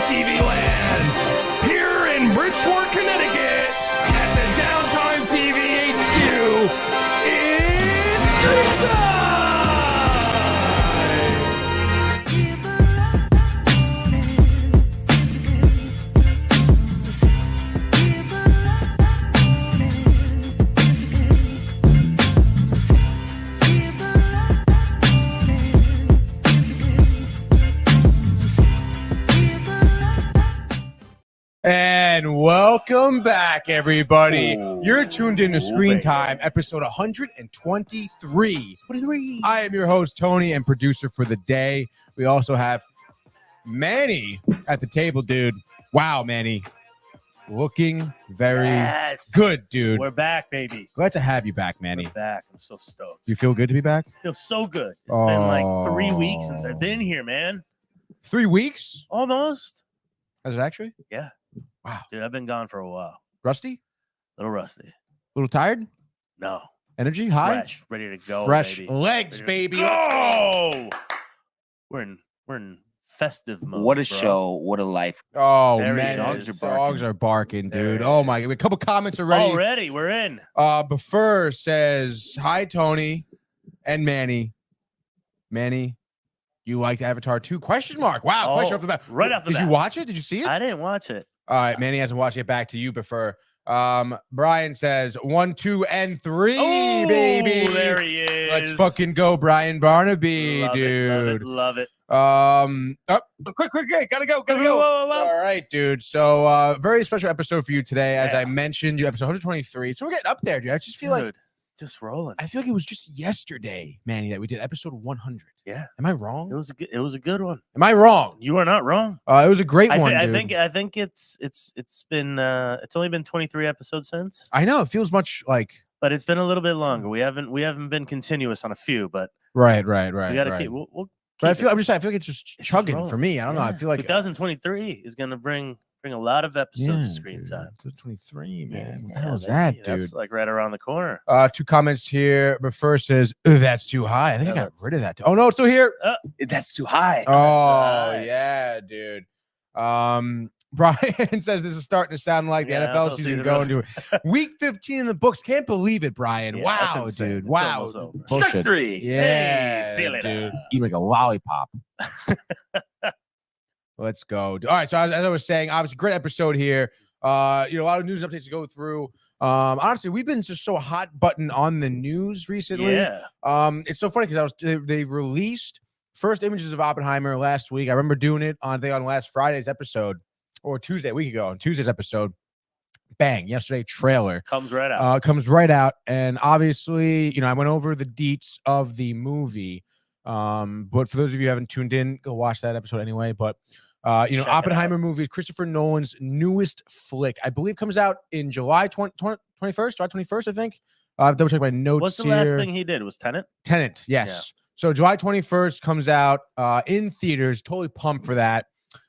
TV land. Here in Bridgeport, Connecticut, at the Downtime TV HQ, it's Street Time! And welcome back, everybody. You're tuned in to Screen Time, episode 123. I am your host, Tony, and producer for the day. We also have Manny at the table, dude. Wow, Manny. Looking very good, dude. We're back, baby. Glad to have you back, Manny. We're back. I'm so stoked. Do you feel good to be back? I feel so good. It's been like 3 weeks since I've been here, man. 3 weeks? Almost. Has it actually? Yeah. Wow. Dude, I've been gone for a while. Rusty? A little rusty. A little tired? No. Energy? High? Fresh. Ready to go, Fresh baby. legs, baby. Let's go. We're in festive mode. What a bro. show. What a life. Oh, There man. he is. Dogs are barking, There dude. it Oh, my is. God. A couple comments already. Already, we're in. Before says, hi, Tony and Manny. Manny, you liked Avatar 2? Question mark. Wow. Question off the bat. Right off the bat. Did you watch it? Did you see it? I didn't watch it. All right. Manny hasn't watched it. Back to you, Before. Brian says 1, 2, and 3, baby. There he is. Let's fucking go, Brian Barnaby, love dude. It, love it. Quick, gotta go. All right, dude. So, very special episode for you today. As Yeah. I mentioned, you episode 123. So we're getting up there, dude. I just feel like just rolling. I feel like it was just yesterday, Manny, that we did episode 100. Yeah. Am I wrong? It was a good one. Am I wrong? You are not wrong. It was a great one. I dude. think it's been it's only been 23 episodes since, I know it feels much like but it's been a little bit longer. We haven't been continuous on a few, but right. we gotta keep. We'll But I keep feel it. I feel like it's just chugging rolling. for me. I don't know. I feel like 2023 is gonna bring a lot of episodes to Screen Time. 23, man. What the Yeah, hell is baby, that, dude? That's like right around the corner. 2 comments here. But first says, that's too high. I think I got rid of that. Oh no, it's still here. That's too high. Oh high. yeah, dude. Brian says this is starting to sound like the Yeah, NFL season going to week 15 in the books. Can't believe it, Brian. Yeah, wow, that's insane. dude. It's Wow. almost over. Bullshit. Strike 3. Yeah, Hey, see you later. dude. Eat like a lollipop. Let's go. All right. So as I was saying, obviously, great episode here. A lot of news and updates to go through. Honestly, we've been just so hot button on the news recently. Yeah. It's so funny because they released first images of Oppenheimer last week. I remember doing it on last Friday's episode or Tuesday, a week ago on Tuesday's episode. Bang! Yesterday trailer Comes right out. comes right out, and obviously, I went over the deets of the movie. But for those of you who haven't tuned in, go watch that episode anyway. But Check it Oppenheimer out. movie is Christopher Nolan's newest flick. I believe comes out in July 21st, July 21st, I think. I'll double check my notes. What's the here. last thing he did? Was Tenet? Tenant, yes. Yeah. So July 21st comes out in theaters. Totally pumped for that.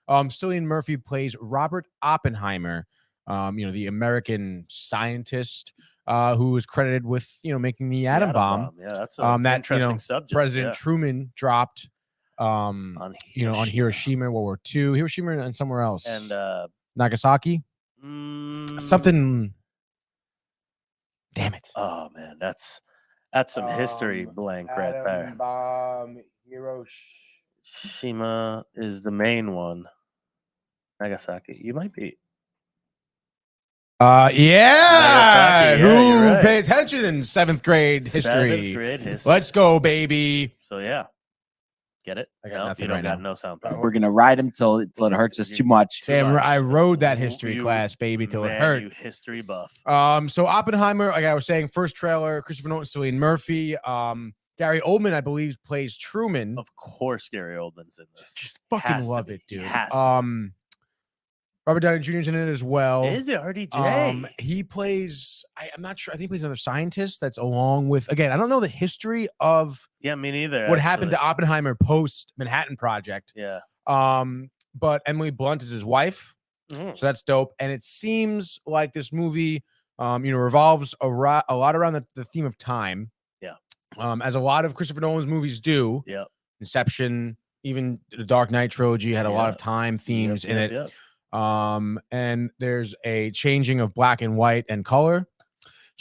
Cillian Murphy plays Robert Oppenheimer, the American scientist who was credited with, making the atom bomb. Yeah, that's an interesting subject. President Truman dropped on on Hiroshima, World War II, Hiroshima and somewhere else. and Nagasaki. Something. Damn it. Oh man, that's some history blank right there. Bomb, Shima is the main one. Nagasaki. You might be. Yeah. Nagasaki, Who you're right. pay attention in 7th grade history? 7th grade history. Let's go, baby. So yeah. Get it? I got No, nothing you don't right got now. no sound power. We're gonna ride him till it hurts us too much. Too Damn, much. I rode that history You- class, baby, till it man, hurt. You history buff. So Oppenheimer, like I was saying, first trailer, Christopher Nolan, Cillian Murphy, Gary Oldman, I believe, plays Truman. Of course, Gary Oldman's in this. Just fucking Has to love be. it, dude. Has to Robert Downey Jr.'s in it as well. Is it RDJ? He plays, I'm not sure. I think he plays another scientist that's along with, again, I don't know the history of Yeah, me neither. what happened to Oppenheimer post Manhattan Project. Yeah. But Emily Blunt is his wife. Mhm. So that's dope. And it seems like this movie, revolves a lot around the theme of time. Yeah. As a lot of Christopher Nolan's movies do. Yep. Inception, even the Dark Knight trilogy had a lot of time themes in it. Yep. And there's a changing of black and white and color.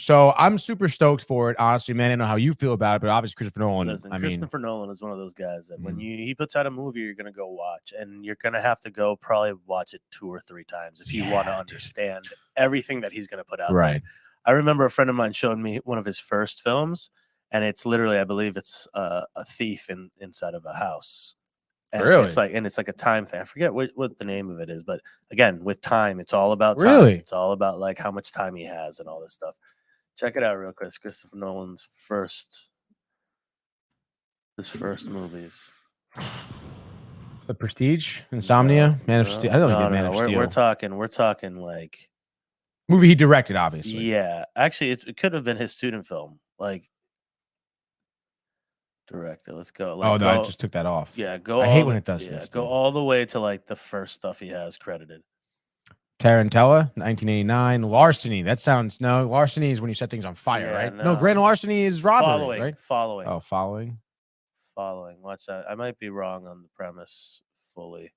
So I'm super stoked for it, honestly, man. I don't know how you feel about it, but obviously Christopher Nolan. Listen, I mean, Christopher Nolan is one of those guys that when he puts out a movie, you're gonna go watch, and you're gonna have to go probably watch it 2 or 3 times if you want to understand everything that he's gonna put out. Right. I remember a friend of mine showed me one of his first films, and it's literally, I believe it's a thief inside of a house. And Really? it's like a time thing. I forget what the name of it is, but again, with time, it's all about time. Really? It's all about like how much time he has and all this stuff. Check it out real quick. It's Christopher Nolan's his first movies. The Prestige, Insomnia, Man of Steel. I don't know. No, Man of Steel. We're talking like Movie he directed, obviously. yeah. Actually, it could have been his student film, like director. Let's go. Like, Oh no, I just took that off. Yeah, go. I hate when it does Yeah, this. go Dude. all the way to like the first stuff he has credited. Tarantella, 1989. Larceny. That sounds Larceny is when you set things on fire, Yeah, right? No, no. grand larceny is robbery, right? Following. Oh, following. Watch that. I might be wrong on the premise fully.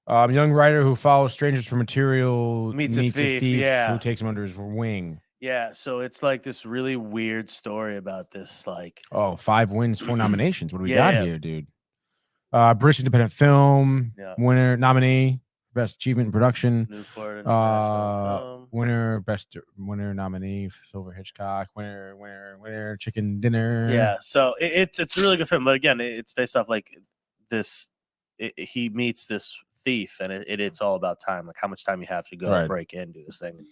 Young writer who follows strangers for material Meets a thief, yeah. who takes him under his wing. Yeah, so it's like this really weird story about this, like 5 wins, 4 nominations. What do we Yeah, got yeah. here, dude? British independent film, Yeah. winner, nominee, best achievement in production, Newport International Film. winner, nominee, Silver Hitchcock, winner, Chicken Dinner. Yeah, so it's a really good film, but again, it's based off like this. He meets this thief, and it's all about time, like how much time you have to go Right. break in, do this thing.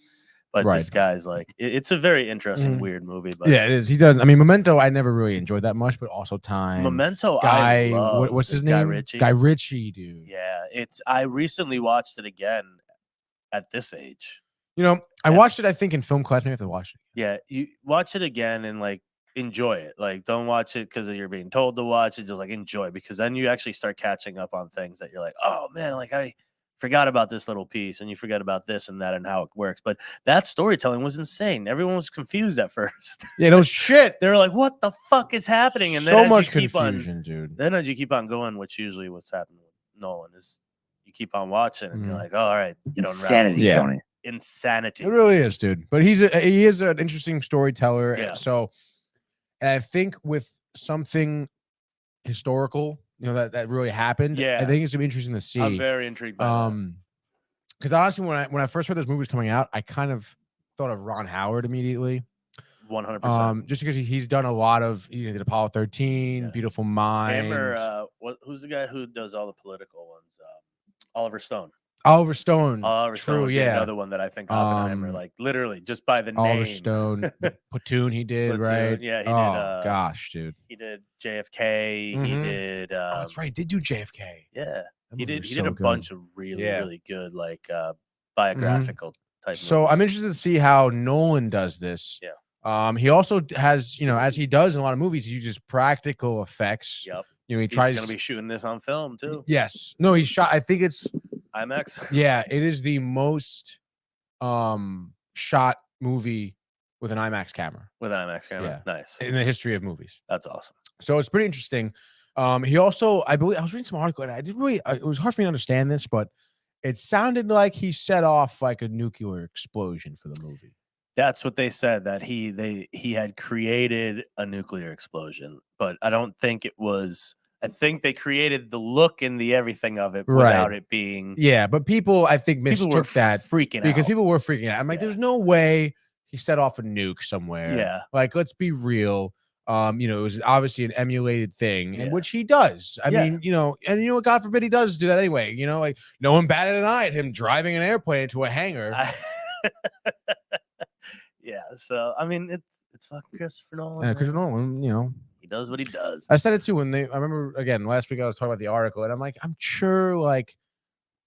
But Right. this guy's like, it's a very interesting, weird movie. But yeah, it is. He does. I mean, Memento, I never really enjoyed that much, but also Time. Memento, Guy, I love. what's his Guy name? Ritchie. Guy Ritchie, dude. Yeah, I recently watched it again at this age. You know, I watched it, I think, in film class. Maybe I have to watch it. Yeah, you watch it again and like enjoy it. Like, don't watch it because you're being told to watch it. Just like enjoy it, because then you actually start catching up on things that you're like, oh man, like I forgot about this little piece, and you forget about this and that and how it works. But that storytelling was insane. Everyone was confused at first. Yeah, no shit. They were like, what the fuck is happening? And then So as much you keep confusion, dude. Then as you keep on going, which usually what's happening with Nolan is you keep on watching and you're like, oh, all right, you don't Insanity, Yeah. Tony. Insanity. It really is, dude. But he is an interesting storyteller. Yeah. So I think with something historical, that really happened. Yeah. I think it's gonna be interesting to see. I'm very intrigued by that. Because honestly, when I first heard this movie was coming out, I kind of thought of Ron Howard immediately. 100%. Just because he's done a lot of, he did Apollo 13, Yeah. Beautiful Mind. Hammer, who's the guy who does all the political ones? Oliver Stone. Oliver Stone. Oliver True, Stone would be yeah. another one that I think Oppenheimer, like literally just by the Oliver name. Stone. Platoon he did, Platoon, right? yeah, he did, gosh, dude. He did JFK. He Mhm. did. Oh, that's right. He did do JFK. Yeah, That he movie did. was He so did a good. bunch of really, Yeah. really good like biographical type. So movies. I'm interested to see how Nolan does this. Yeah. He also has, as he does in a lot of movies, he uses practical effects. Yep. He He's tries. going to be shooting this on film too. Yes. No, he shot. I think it's. IMAX. Yeah, it is the most shot movie with an IMAX camera. With an IMAX camera. Yeah. Nice. In the history of movies. That's awesome. So it's pretty interesting. He also, I believe, I was reading some article, and it was hard for me to understand this, but it sounded like he set off like a nuclear explosion for the movie. That's what they said, that he had created a nuclear explosion, but I don't think it was. I think they created the look and the everything of it without it being. Yeah, but people, I think, mistook that freaking because out. people were freaking out. I'm like, there's no way he set off a nuke somewhere. Yeah. Like, let's be real. It was obviously an emulated thing, Yeah. and which he does. I Yeah. mean, and God forbid he does do that anyway. Like no one batted an eye at him driving an airplane into a hangar. Yeah. So I mean, it's fucking Christopher Nolan. Because Nolan, he does what he does. I said it too I remember again last week I was talking about the article, and I'm like, I'm sure like,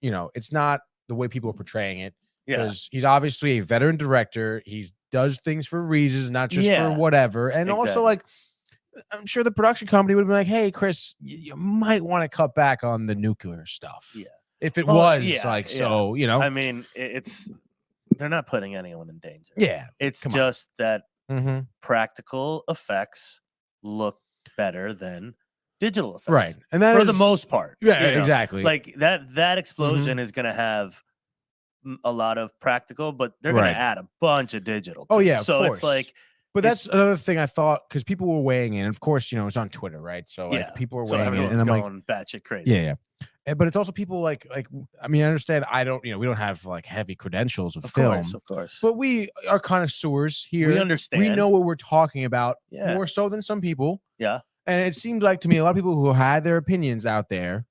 it's not the way people are portraying it. Yeah. Because he's obviously a veteran director. He does things for reasons, not just for whatever. And also, like, I'm sure the production company would be like, hey, Chris, you might want to cut back on the nuclear stuff. Yeah. If it so, I mean, they're not putting anyone in danger. Yeah. It's just that Mm-hmm. practical effects look better than digital effects, right? And that for is the most part. yeah, you know? exactly. Like that explosion is going to have a lot of practical, but they're going Right. to add a bunch of digital. Oh too. yeah, of so course. it's like, but that's another thing I thought, because people were weighing in. Of course, you know, it's on Twitter, right? So like yeah, people were so weighing in, everyone's and I'm like, going batshit crazy. yeah. But it's also people like I mean, I understand. I don't, you know, we don't have like heavy credentials of film, of course. but we are connoisseurs here. We understand. We know what we're talking about Yeah. more so than some people. Yeah. And it seems like to me a lot of people who had their opinions out there,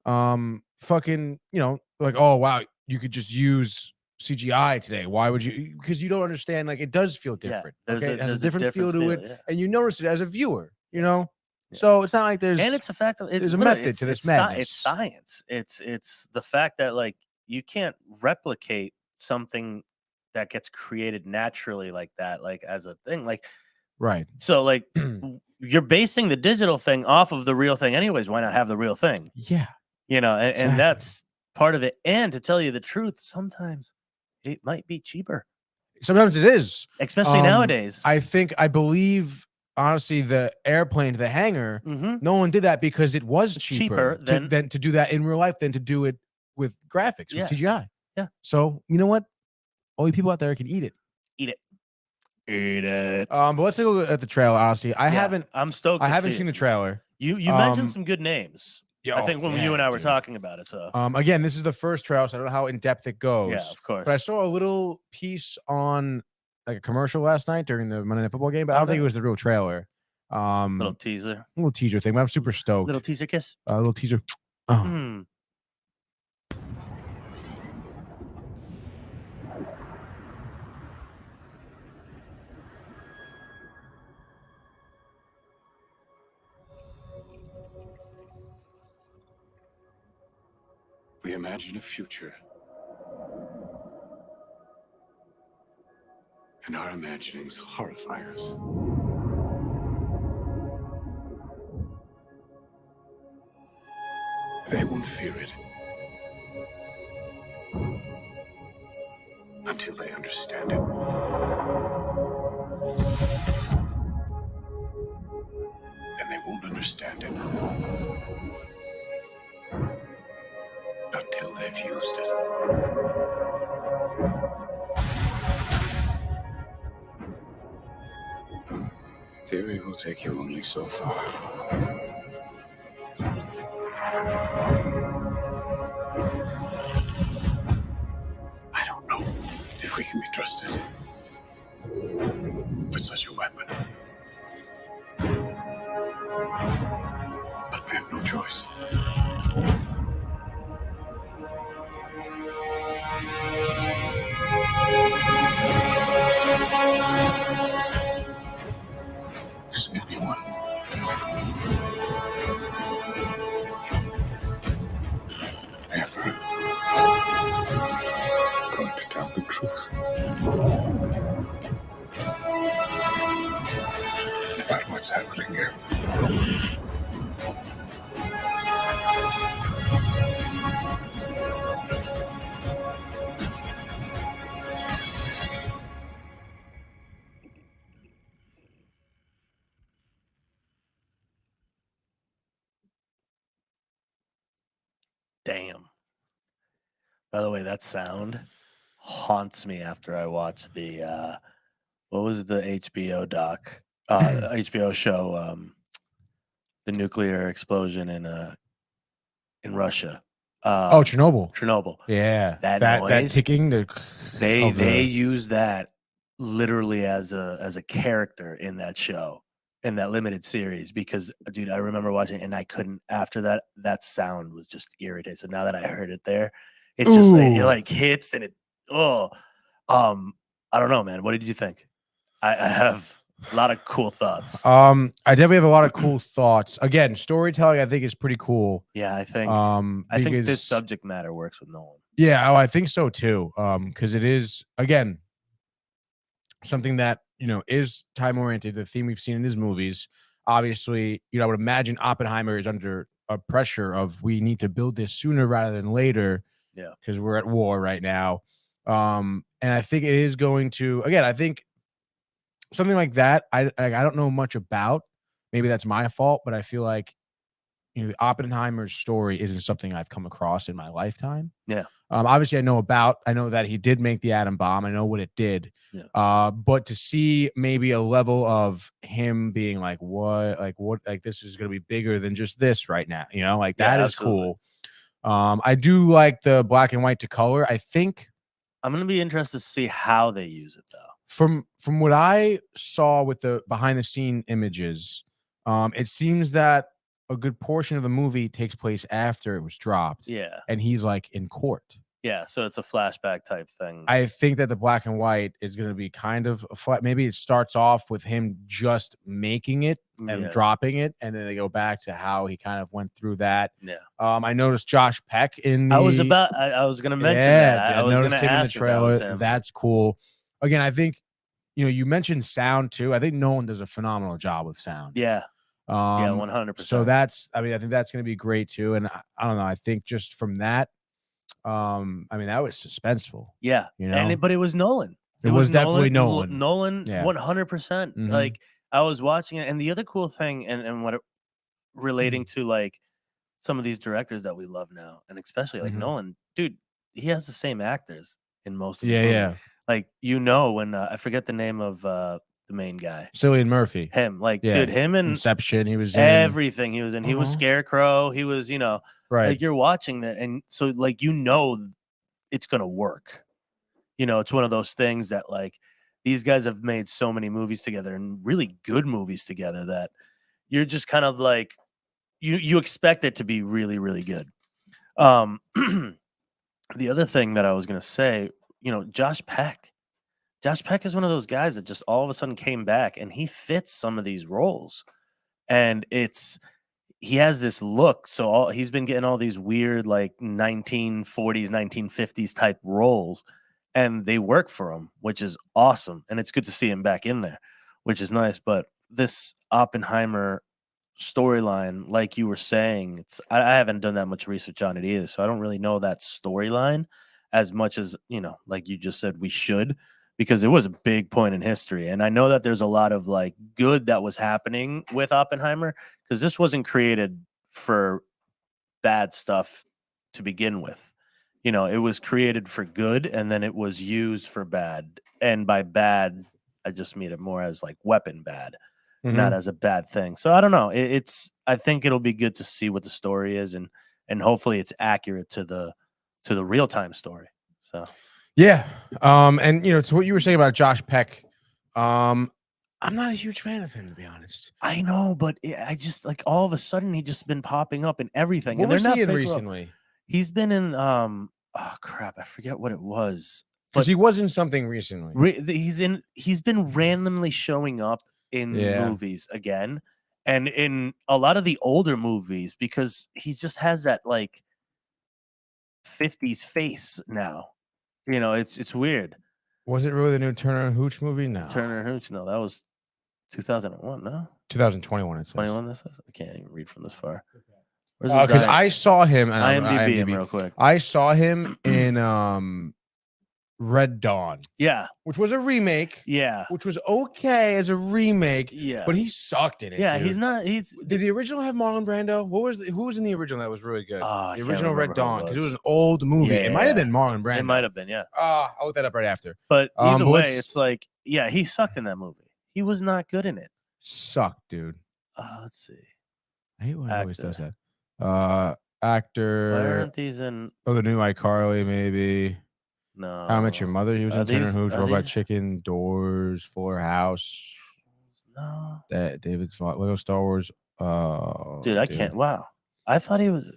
fucking, you know, like, oh wow, you could just use CGI today. Why would you? Because you don't understand. Like, it does feel different. Okay, it has a different feel to it, and you notice it as a viewer. You know, so it's not like there's and it's a fact. There's a method to this madness. It's science. It's the fact that like you can't replicate something that gets created naturally like that, like as a thing, like right. So like you're basing the digital thing off of the real thing, anyways. Why not have the real thing? Yeah, you know, and that's part of it. And to tell you the truth, sometimes it might be cheaper. Sometimes it is, especially nowadays. I believe. Honestly, the airplane to the hangar, no one did that because it was cheaper than to do that in real life than to do it with graphics, with CGI. Yeah. So you know what? All you people out there can eat it. Eat it. But let's take a look at the trailer. Honestly, I'm stoked. I haven't seen the trailer. You mentioned some good names. I think when you and I were talking about it. So again, this is the first trailer, so I don't know how in depth it goes. Yeah, of course. But I saw a little piece on like a commercial last night during the Monday Night Football game, but I don't think it was the real trailer. Little teaser thing, but I'm super stoked. Little teaser kiss. Little teaser. We imagine a future. And our imaginings horrify us. They won't fear it until they understand it. And they won't understand it until they've used it. Theory will take you only so far. I don't know if we can be trusted with such a weapon. But we have no choice. Is anyone ever going to tell the truth about what's happening here? Damn. By the way, that sound haunts me after I watched the what was the HBO doc? HBO show, the nuclear explosion in Russia. Chernobyl. Chernobyl. Yeah. That noise, that ticking. They use that literally as a character in that show, in that limited series, because dude, I remember watching it and I couldn't, after that sound was just irritating. So now that I heard it there, it just it like hits and it I don't know, man. What did you think? I have a lot of cool thoughts. I definitely have a lot of cool thoughts. Again, storytelling I think is pretty cool. Yeah, I think because this subject matter works with Nolan. Yeah, I think so too. Because it is, again, something that, you know, is time oriented, the theme we've seen in his movies. Obviously, you know, I would imagine Oppenheimer is under a pressure of we need to build this sooner rather than later. Yeah. Because we're at war right now. And I think it is going to, again, I think something like that, I don't know much about. Maybe that's my fault, but I feel like Oppenheimer's story isn't something I've come across in my lifetime. Yeah. Obviously, I know that he did make the atom bomb. I know what it did. Yeah. But to see maybe a level of him being like, like this is going to be bigger than just this right now. Like that is absolutely. cool. I do like the black and white to color. I think I'm gonna be interested to see how they use it though. From what I saw with the behind the scene images, it seems that a good portion of the movie takes place after it was dropped. Yeah. And he's like in court. Yeah, so it's a flashback type thing. I think that the black and white is going to be kind of a flat. Maybe it starts off with him just making it and dropping it, and then they go back to how he kind of went through that. Yeah. I noticed Josh Peck in the. I was going to mention that. I was going to him ask in the trailer. him. That's cool. Again, I think you mentioned sound too. I think Nolan does a phenomenal job with sound. Yeah. 100%. So I think that's going to be great too. And I don't know. I think just from that. That was suspenseful. Yeah, but it was Nolan. It was definitely Nolan. Nolan, 100%. Like I was watching it, and the other cool thing, and what relating to like some of these directors that we love now, and especially like Nolan, dude, he has the same actors in most of his movies. Yeah. Like when I forget the name of the main guy, Cillian Murphy. Him, dude, him and Inception. He was everything. He was in. He was Scarecrow. He was, right. Like you're watching that, and so like it's gonna work. It's one of those things that like these guys have made so many movies together and really good movies together that you're just kind of like you expect it to be really, really good. The other thing that I was gonna say, Josh Peck. Josh Peck is one of those guys that just all of a sudden came back and he fits some of these roles. And he has this look. So he's been getting all these weird like 1940s, 1950s type roles, and they work for him, which is awesome. And it's good to see him back in there, which is nice. But this Oppenheimer storyline, like you were saying, I haven't done that much research on it either. So I don't really know that storyline as much as, like you just said, we should, because it was a big point in history. And I know that there's a lot of like good that was happening with Oppenheimer, because this wasn't created for bad stuff to begin with. It was created for good, and then it was used for bad. And by bad, I just mean it more as like weapon bad, not as a bad thing. So I don't know. I think it'll be good to see what the story is, and hopefully it's accurate to the real time story. So. Yeah. And to what you were saying about Josh Peck, I'm not a huge fan of him, to be honest. I know, but I just like all of a sudden he just been popping up in everything. What was he in recently? He's been in oh crap, I forget what it was. Because he was in something recently. He's been randomly showing up in movies again, and in a lot of the older movies, because he just has that like 50s face now. It's weird. Was it really the new Turner and Hooch movie? No. Turner and Hooch, no, that was 2001, no? 2021, it says. 21, this is? I can't even read from this far. Because I saw him, and IMDb him real quick. I saw him in Red Dawn. Yeah. Which was a remake. Yeah. Which was okay as a remake. Yeah. But he sucked in it. Yeah, dude. Did the original have Marlon Brando? Who was in the original that was really good? The original Red Dawn, because it was an old movie. It might have been Marlon Brando. It might have been, yeah. I'll look that up right after. But either way, it's like, yeah, he sucked in that movie. He was not good in it. Sucked, dude. Let's see. I hate when he always does that. Actor. Why aren't these in? Oh, the new iCarly, maybe. No. How I Met Your Mother. He was in Turner and Hooch, Robot Chicken, Doors, Fuller House. No. That David's Lego Star Wars. Dude, I can't. Wow. I thought he was.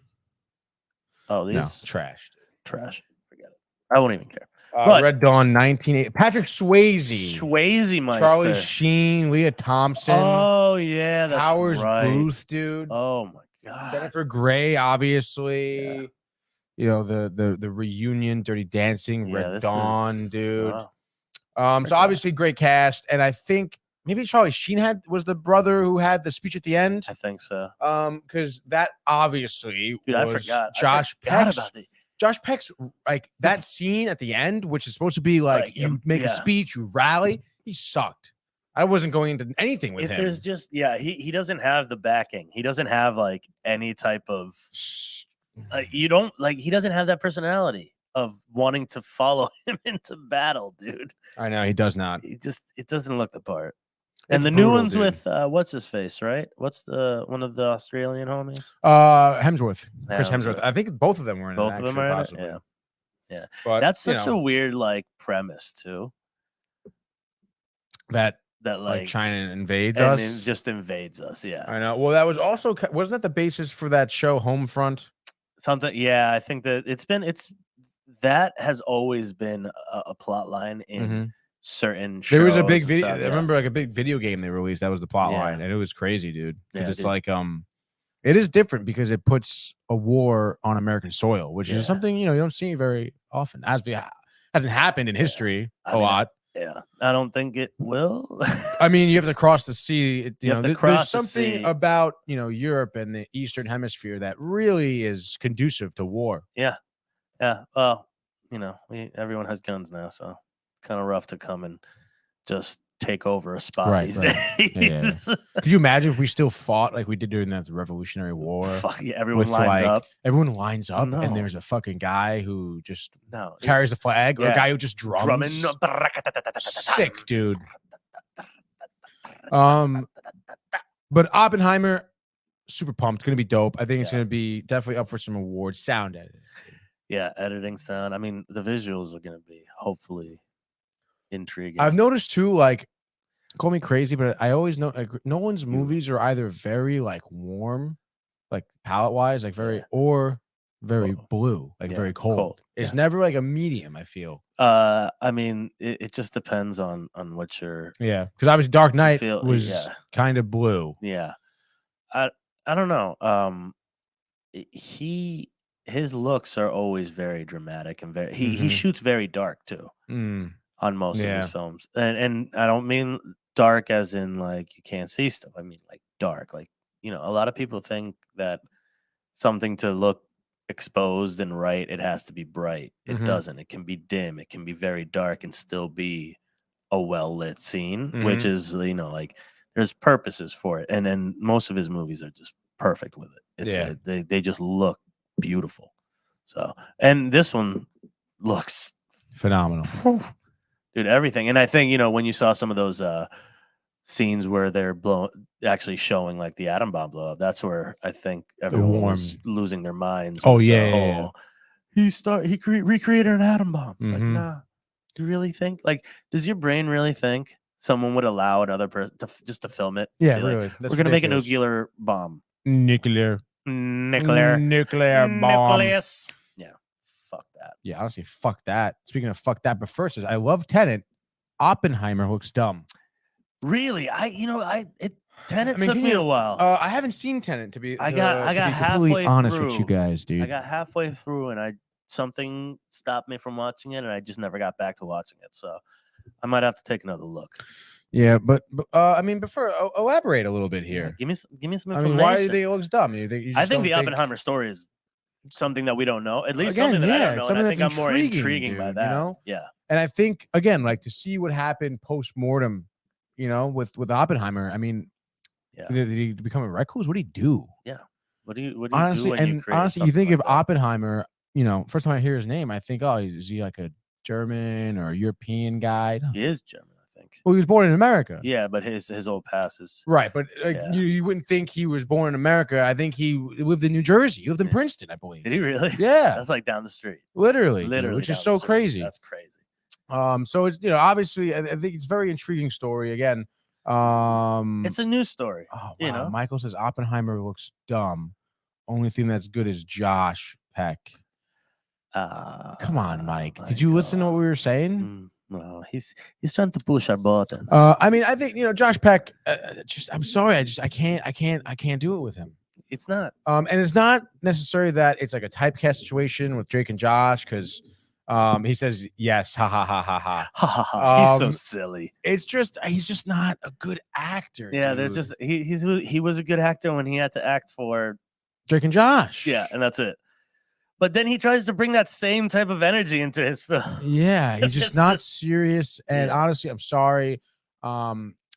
Oh, these. No, trash. Trash. Forget it. I won't even care. Red Dawn, 1980. Patrick Swayze. Swayze Meister. Charlie Sheen, Leah Thompson. Oh, yeah. That's Powers right. Booth, dude. Oh, my God. Jennifer Grey, obviously. Yeah. The reunion, Dirty Dancing, Red Dawn, dude. Wow. So obviously great cast, and I think maybe Charlie Sheen was the brother who had the speech at the end. I think so. Because that obviously was I forgot. Josh Peck's. Josh Peck's like that scene at the end, which is supposed to be like you make a speech, you rally. He sucked. I wasn't going into anything with if him. there's just he doesn't have the backing. He doesn't have like any type of he doesn't have that personality of wanting to follow him into battle, dude. I know he does not. It doesn't look the part. It's And the new brutal, ones dude. with what's his face, right? What's the one of the Australian homies? Hemsworth, Chris Hemsworth. Hemsworth. I think both of them were in Both it, of them actually, are in it? possibly. Yeah. But That's such you know, a weird like premise too. that That like China invades and us. it just invades us. Yeah. I know. Well, that was also wasn't that the basis for that show Homefront? Something. Yeah, I think that that has always been a plot line in certain shows. There was a big and video. stuff, I remember like a big video game they released. That was the plot Yeah. line, and it was crazy, dude. Because Yeah, it's dude. like it is different because it puts a war on American soil, which Yeah. is something you don't see very often. Hasn't happened in history a lot. Yeah, I don't think it will. I mean, you have to cross the sea. You have to there's cross the something sea. about Europe and the Eastern Hemisphere that really is conducive to war. Yeah. Well, everyone has guns now, so it's kind of rough to come and just take over a spot these days. Yeah. Could you imagine if we still fought like we did during that Revolutionary War? Fuck yeah, everyone with, lines like, up. Everyone lines up, No. and there's a fucking guy who just No, carries the flag, or a yeah. guy who just drums. drumming. Sick, dude. But Oppenheimer, super pumped. Gonna be dope. I think it's gonna be definitely up for some awards. Sound editing. Yeah, editing, sound. I mean, the visuals are gonna be hopefully intriguing. I've noticed too, like, call me crazy, but I always know like Nolan's movies are either very like warm, like palette wise, like very or very blue, like very cold. It's never like a medium, I feel. I mean, it just depends on what you're. Yeah, because obviously Dark Knight feel- was yeah. kind of blue. Yeah, I don't know. His looks are always very dramatic and very. He shoots very dark too on most of his films, and I don't mean dark as in like you can't see stuff. I mean like dark, like a lot of people think that something to look exposed and right, it has to be bright. It doesn't. It can be dim. It can be very dark and still be a well lit scene, which is like there's purposes for it. And then most of his movies are just perfect with it. It's they just look beautiful. So and this one looks phenomenal, dude. Everything. And I think when you saw some of those scenes where they're actually showing like the atom bomb blow up, that's where I think everyone was losing their minds. Oh with yeah, the whole, he recreated an atom bomb. It's like, nah, you really think does your brain really think someone would allow another person to film it? Yeah, Be like, really. We're gonna make a nuclear bomb. Nuclear bomb. Nucleus. Yeah, fuck that. Yeah, honestly, fuck that. Speaking of fuck that, but first is I love Tenet. Oppenheimer looks dumb. Really? Tenet took me a while. I haven't seen Tenet to be. I got completely halfway honest through. with you guys, dude. I got halfway through and something stopped me from watching it, and I just never got back to watching it. So I might have to take another look. Yeah, but I mean, before elaborate a little bit here. Give me some information. I mean, why do they look dumb? I think the Oppenheimer story is something that we don't know. At least something that I don't know. And I think I'm more intriguing by that. Yeah. And I think again, like to see what happened post mortem, with Oppenheimer. I mean, did he become a recluse? What did he do? Yeah. What do you honestly, do when you create honestly, you think like of Oppenheimer, first time I hear his name, I think, oh, is he like a German or European guy? No. He is German, I think. Well, he was born in America. Yeah, but his old past is right. But you wouldn't think he was born in America. I think he lived in New Jersey. He lived in Princeton, I believe. Did he really? Yeah, that's like down the street. Literally, which is so crazy. That's crazy. So it's obviously I think it's a very intriguing story. Again, it's a news story. Oh, wow. Michael says Oppenheimer looks dumb. Only thing that's good is Josh Peck. Come on, Mike. Did you listen to what we were saying? No, he's trying to push our buttons. I mean, I think Josh Peck. I'm sorry, I can't do it with him. It's not. And it's not necessarily that it's like a typecast situation with Drake and Josh because he says yes, ha ha ha ha ha. Ha ha ha. He's so silly. It's just he's just not a good actor. Yeah, dude. there's just he was a good actor when he had to act for Drake and Josh. Yeah, and that's it. But then he tries to bring that same type of energy into his film. Yeah, he's just not serious. And honestly, I'm sorry.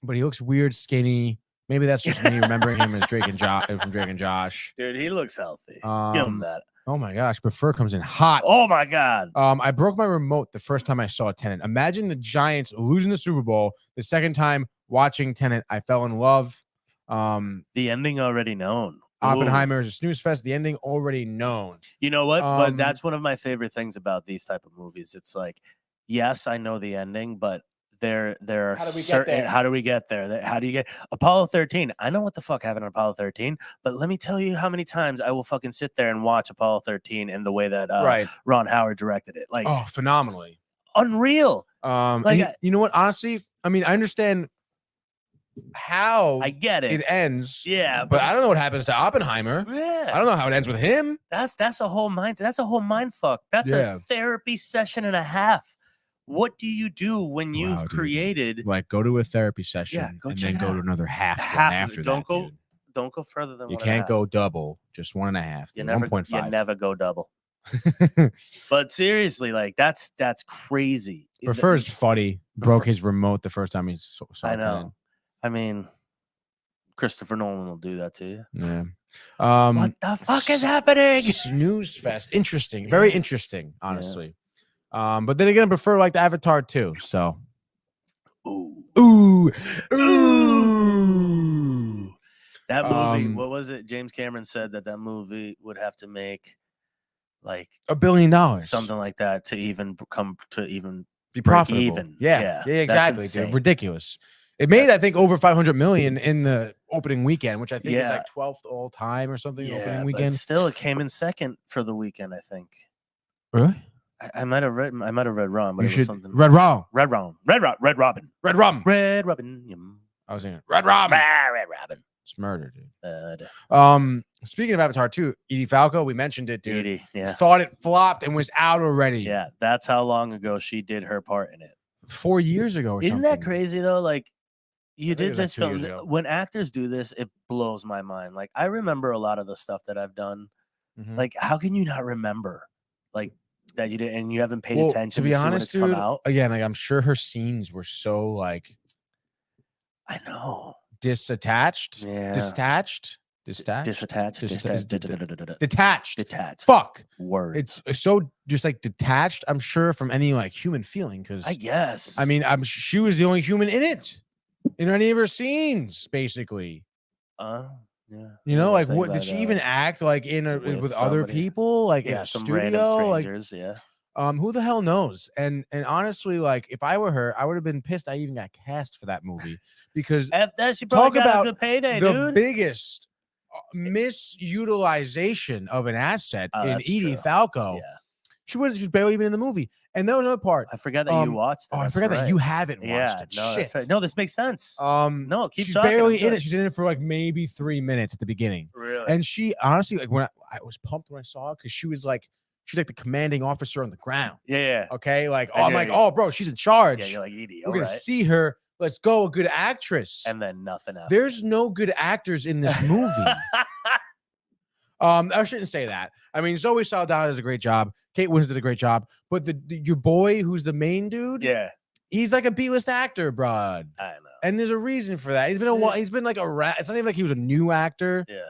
but he looks weird, skinny. Maybe that's just me remembering him as Drake and Josh from Drake and Josh. Dude, he looks healthy. Give him that. Oh my gosh, but Fur comes in hot. Oh my god. I broke my remote the first time I saw Tenet. Imagine the Giants losing the Super Bowl. The second time watching Tenet, I fell in love. The ending already known. Oppenheimer is a snooze fest. The ending already known. You know what? But that's one of my favorite things about these type of movies. It's like, yes, I know the ending, but there are How do we get certain. there? How do we get there? How do you get Apollo 13? I know what the fuck happened on Apollo 13, but let me tell you how many times I will fucking sit there and watch Apollo 13 and the way that Ron Howard directed it. Like, Oh, phenomenally. Unreal. Like, you know what? Honestly, I mean, I understand how I get it. It ends. Yeah, but I don't know what happens to Oppenheimer. Yeah, I don't know how it ends with him. that's a whole mind. That's a whole mind fuck. That's a therapy session and a half. What do you do when you've created like go to a therapy session and then go to another half after don't that? Go, don't go further than you can't go double, just 1.5. You never 1.5. You never go double. But seriously, like that's crazy. Prefers funny. Broke his remote the first time he saw I know. I mean, Christopher Nolan will do that to you. Yeah. What the fuck is happening? Snooze fest. Interesting. Very interesting, honestly. Yeah. But then again, I prefer like the Avatar too. So, ooh. That movie. What was it? James Cameron said that movie would have to make like $1 billion, something like that, to even be profitable. Even. Yeah, exactly, dude. Ridiculous. It made, I think, over 500 million in the opening weekend, which I think is like 12th all time or something. Opening weekend. But still, it came in second for the weekend, I think. Really? I might have read wrong, but it was something. Red Robin. Red Robin. I was saying Red Robin. Red Robin. It's murder, dude. Speaking of Avatar 2, Edie Falco, we mentioned it, dude. Edie, yeah. Thought it flopped and was out already. Yeah, that's how long ago she did her part in it. 4 years ago or Isn't something. That crazy though? Like, you did this like film. When actors do this, it blows my mind. Like, I remember a lot of the stuff that I've done. Mm-hmm. Like, how can you not remember? Like, that you did, and you haven't paid attention. To be honest, dude, again, like I'm sure her scenes were so like, I know, detached. Fuck. Words. It's so just like detached. I'm sure from any like human feeling, because I guess. I mean, she was the only human in it, in any of her scenes, basically. Yeah. You know, like what did she even act like with other people, like in a studio, like who the hell knows? And honestly, like if I were her, I would have been pissed I even got cast for that movie, because she probably got a good payday, the biggest misutilization of an asset in Edie Falco. Yeah. She was barely even in the movie. And that was another part. I forgot that you watched it. Oh, I forgot that you haven't watched it. No, Shit. That's right. No, this makes sense. No, keep she's talking. Barely in it. She's in it for like maybe 3 minutes at the beginning. Really? And she honestly, like when I was pumped when I saw it, because she's like the commanding officer on the ground. Yeah. Okay. Like, I'm like, oh, bro, she's in charge. Yeah, you're like Edie. We're gonna see her. Let's go. A good actress. And then nothing else. There's no good actors in this movie. I shouldn't say that. I mean, Zoe Saldana does a great job. Kate Winslet did a great job. But your boy, who's the main dude, he's like a B-list actor, bro. I know. And there's a reason for that. He's been a while. He's been like a rat. It's not even like he was a new actor. Yeah.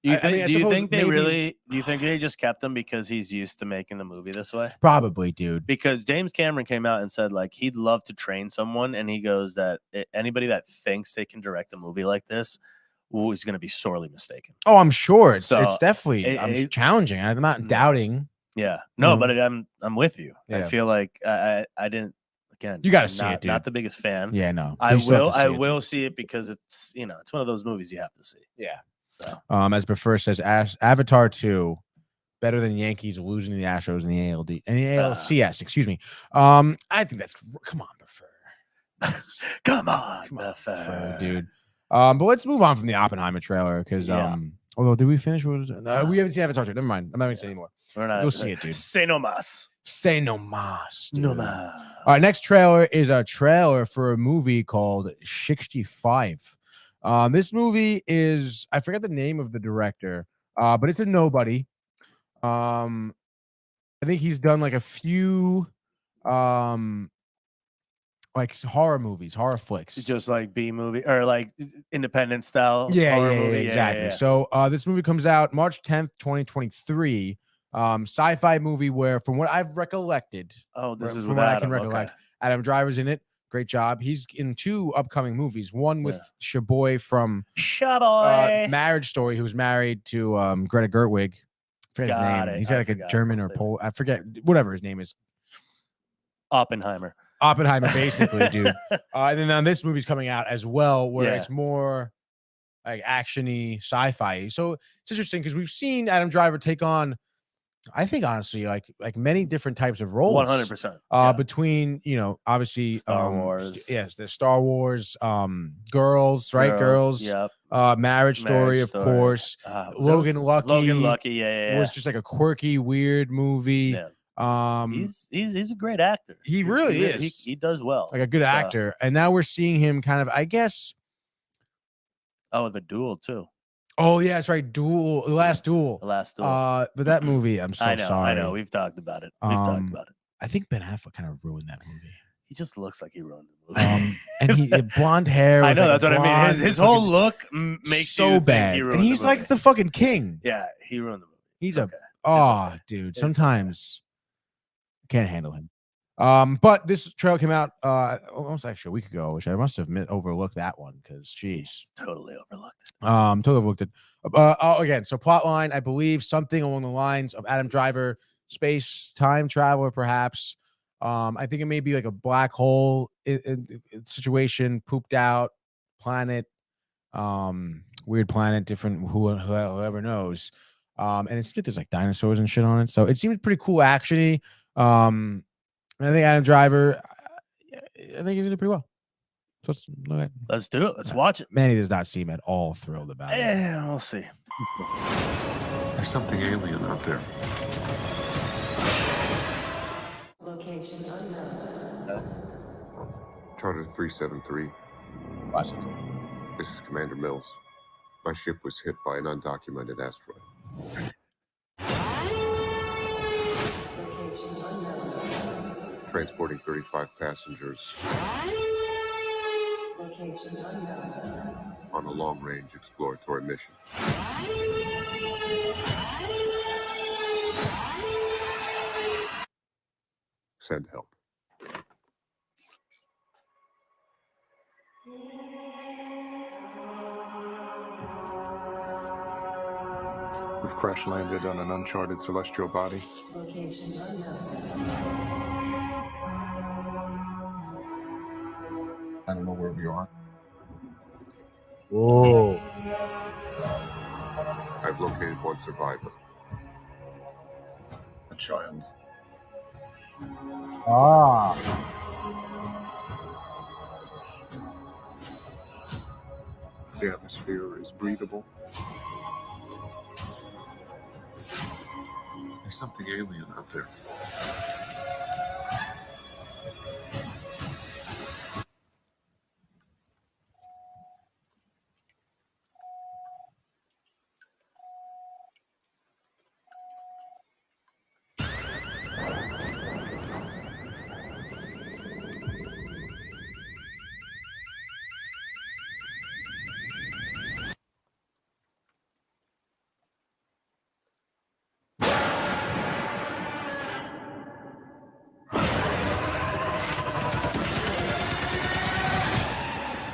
Do you think they just kept him because he's used to making the movie this way? Probably, dude. Because James Cameron came out and said like he'd love to train someone, and he goes that anybody that thinks they can direct a movie like this is going to be sorely mistaken. Oh, I'm sure it's definitely challenging. I'm not doubting. Yeah, no, but I'm with you. Yeah. I feel like I didn't. Again, you got to see it, dude. Not the biggest fan. Yeah, no, I will see it because it's it's one of those movies you have to see. Yeah. So, as Prefer says, Avatar 2 better than Yankees losing to the Astros in the ALD and the ALCS. Excuse me. I think that's come on, Prefer. come on, Prefer, dude. But let's move on from the Oppenheimer trailer, because although did we finish? What was it? We haven't seen Avatar 2. Never mind. I'm not going to say anymore. We're not. You'll see it, dude. Say no mas. Say no mas. Dude. No mas. All right, next trailer is a trailer for a movie called 65. This movie is, I forget the name of the director, but it's a nobody. I think he's done like a few like horror movies, horror flicks. Just like B movie or like independent style Yeah, horror yeah, movie. exactly. Yeah. So this movie comes out March 10th, 2023. Sci-fi movie where, from what I've recollected, Oh, this is from with what I Adam. can recollect, Okay. Adam Driver's in it. Great job. He's in 2 upcoming movies. One with Yeah. Shaboy from Shaboy. Marriage Story, who's married to Greta Gerwig. I forget his Got name. it. He's got I like a forgot German or completely. Pole. I forget, whatever his name is. Oppenheimer. Oppenheimer, basically, dude. And then this movie's coming out as well, where Yeah. it's more like actiony, sci-fi. So it's interesting because we've seen Adam Driver take on, I think, honestly, like many different types of roles. 100%. Between, you know, obviously Star Wars. Yes, the Star Wars, Girls, right? Girls. Yep. Marriage Story, of course. Logan Lucky. Logan Lucky. Yeah. Was just like a quirky, weird movie. Yeah. He's He's a great actor. He really is. He does well. like a good actor. And now we're seeing him kind of, I guess. Oh, The Duel too. Oh yeah, that's right. The Last Duel. The Last Duel. But that movie, I'm so sorry. I know. We've talked about it. I think Ben Affleck kind of ruined that movie. He just looks like he ruined the movie. And he blonde hair. I know, like that's what I mean. His whole look makes so you bad. think he ruined And he's the movie. like the fucking king. Yeah, he ruined the movie. He's okay. Dude. It's Sometimes can't handle him. But this trailer came out almost actually a week ago, which I must have overlooked that one because jeez. Totally overlooked it. Totally overlooked it. Again, so plot line, I believe something along the lines of Adam Driver, space time traveler, perhaps. I think it may be like a black hole situation, pooped out planet, weird planet, different whoever knows. And it's there's like dinosaurs and shit on it, so it seems pretty cool, actiony. And I think Adam Driver, I think he did it pretty well. So let's do it. Let's watch it. Manny does not seem at all thrilled about it. Yeah, we'll see. There's something alien out there. Location unknown. Charter 373. Classic. This is Commander Mills. My ship was hit by an undocumented asteroid. Location unknown. Transporting 35 passengers Location unknown. on a long-range exploratory mission. Send help. We've crash landed on an uncharted celestial body. Location unknown. I don't know where we are. Whoa. I've located one survivor. A child. The atmosphere is breathable. There's something alien out there.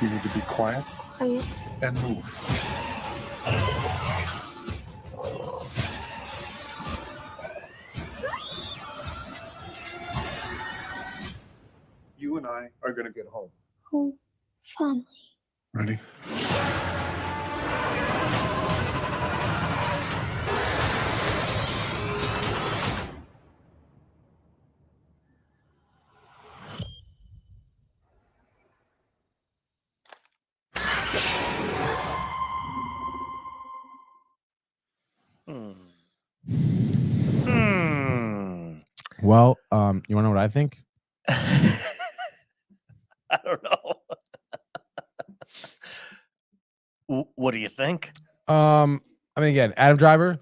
You need to be quiet and move. You and I are gonna get home. Oh, finally. Ready? Well, you want to know what I think? I don't know. What do you think? I mean, again, Adam Driver,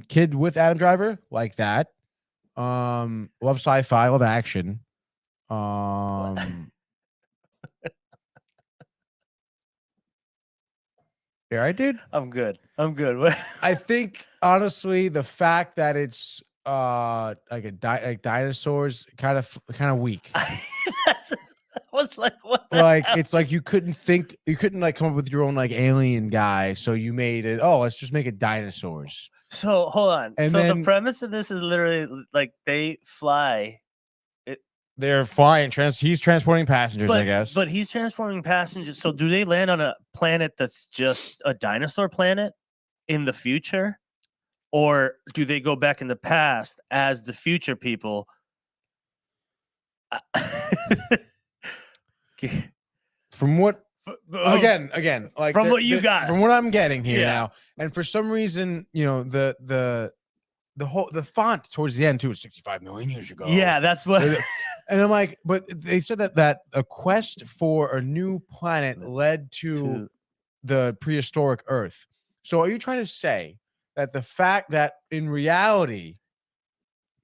kid with Adam Driver, like that. Love sci-fi, love action. Yeah, right, dude. I'm good. I think honestly, the fact that it's like dinosaurs kind of weak. That's, I was like, what the Like hell? it's like you couldn't like come up with your own like alien guy, so you made it. Oh, let's just make it dinosaurs. So hold on. And so then- the premise of this is literally like they fly. They're flying. He's transporting passengers, I guess. But he's transporting passengers. So do they land on a planet that's just a dinosaur planet in the future? Or do they go back in the past as the future people? From what again, like From what you got. from what I'm getting here Yeah. now, and for some reason, you know, the font towards the end too is 65 million years ago. Yeah, that's what. And I'm like, but they said that a quest for a new planet led to the prehistoric Earth. So are you trying to say that the fact that in reality,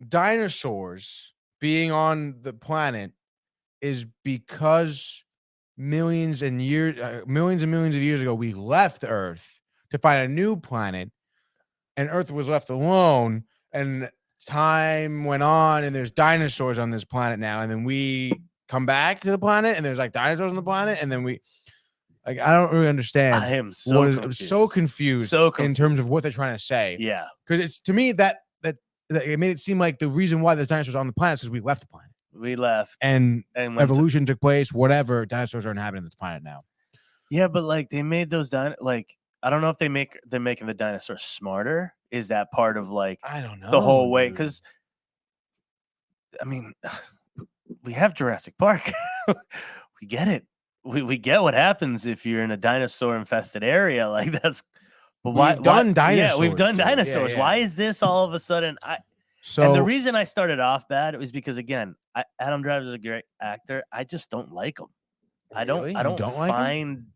dinosaurs being on the planet is because millions and millions of years ago, we left Earth to find a new planet, and Earth was left alone, and time went on, and there's dinosaurs on this planet now, and then we come back to the planet, and there's like dinosaurs on the planet, and then I don't really understand. I am so confused So in terms of what they're trying to say. Yeah. Because it's to me that it made it seem like the reason why the dinosaurs are on the planet is because we left the planet. We left. And went evolution took place, whatever. Dinosaurs are inhabiting this planet now. Yeah, but like they made those like I don't know if they're making the dinosaurs smarter. Is that part of like I don't know the whole way? dude. Because I mean, we have Jurassic Park. We get it. We get what happens if you're in a dinosaur infested area. Like that's. But why? We've done dinosaurs. Yeah, we've done dude. dinosaurs. Yeah. Why is this all of a sudden? So And the reason I started off bad was because again, Adam Driver is a great actor. I just don't like him. Really? I You don't don't like him? find.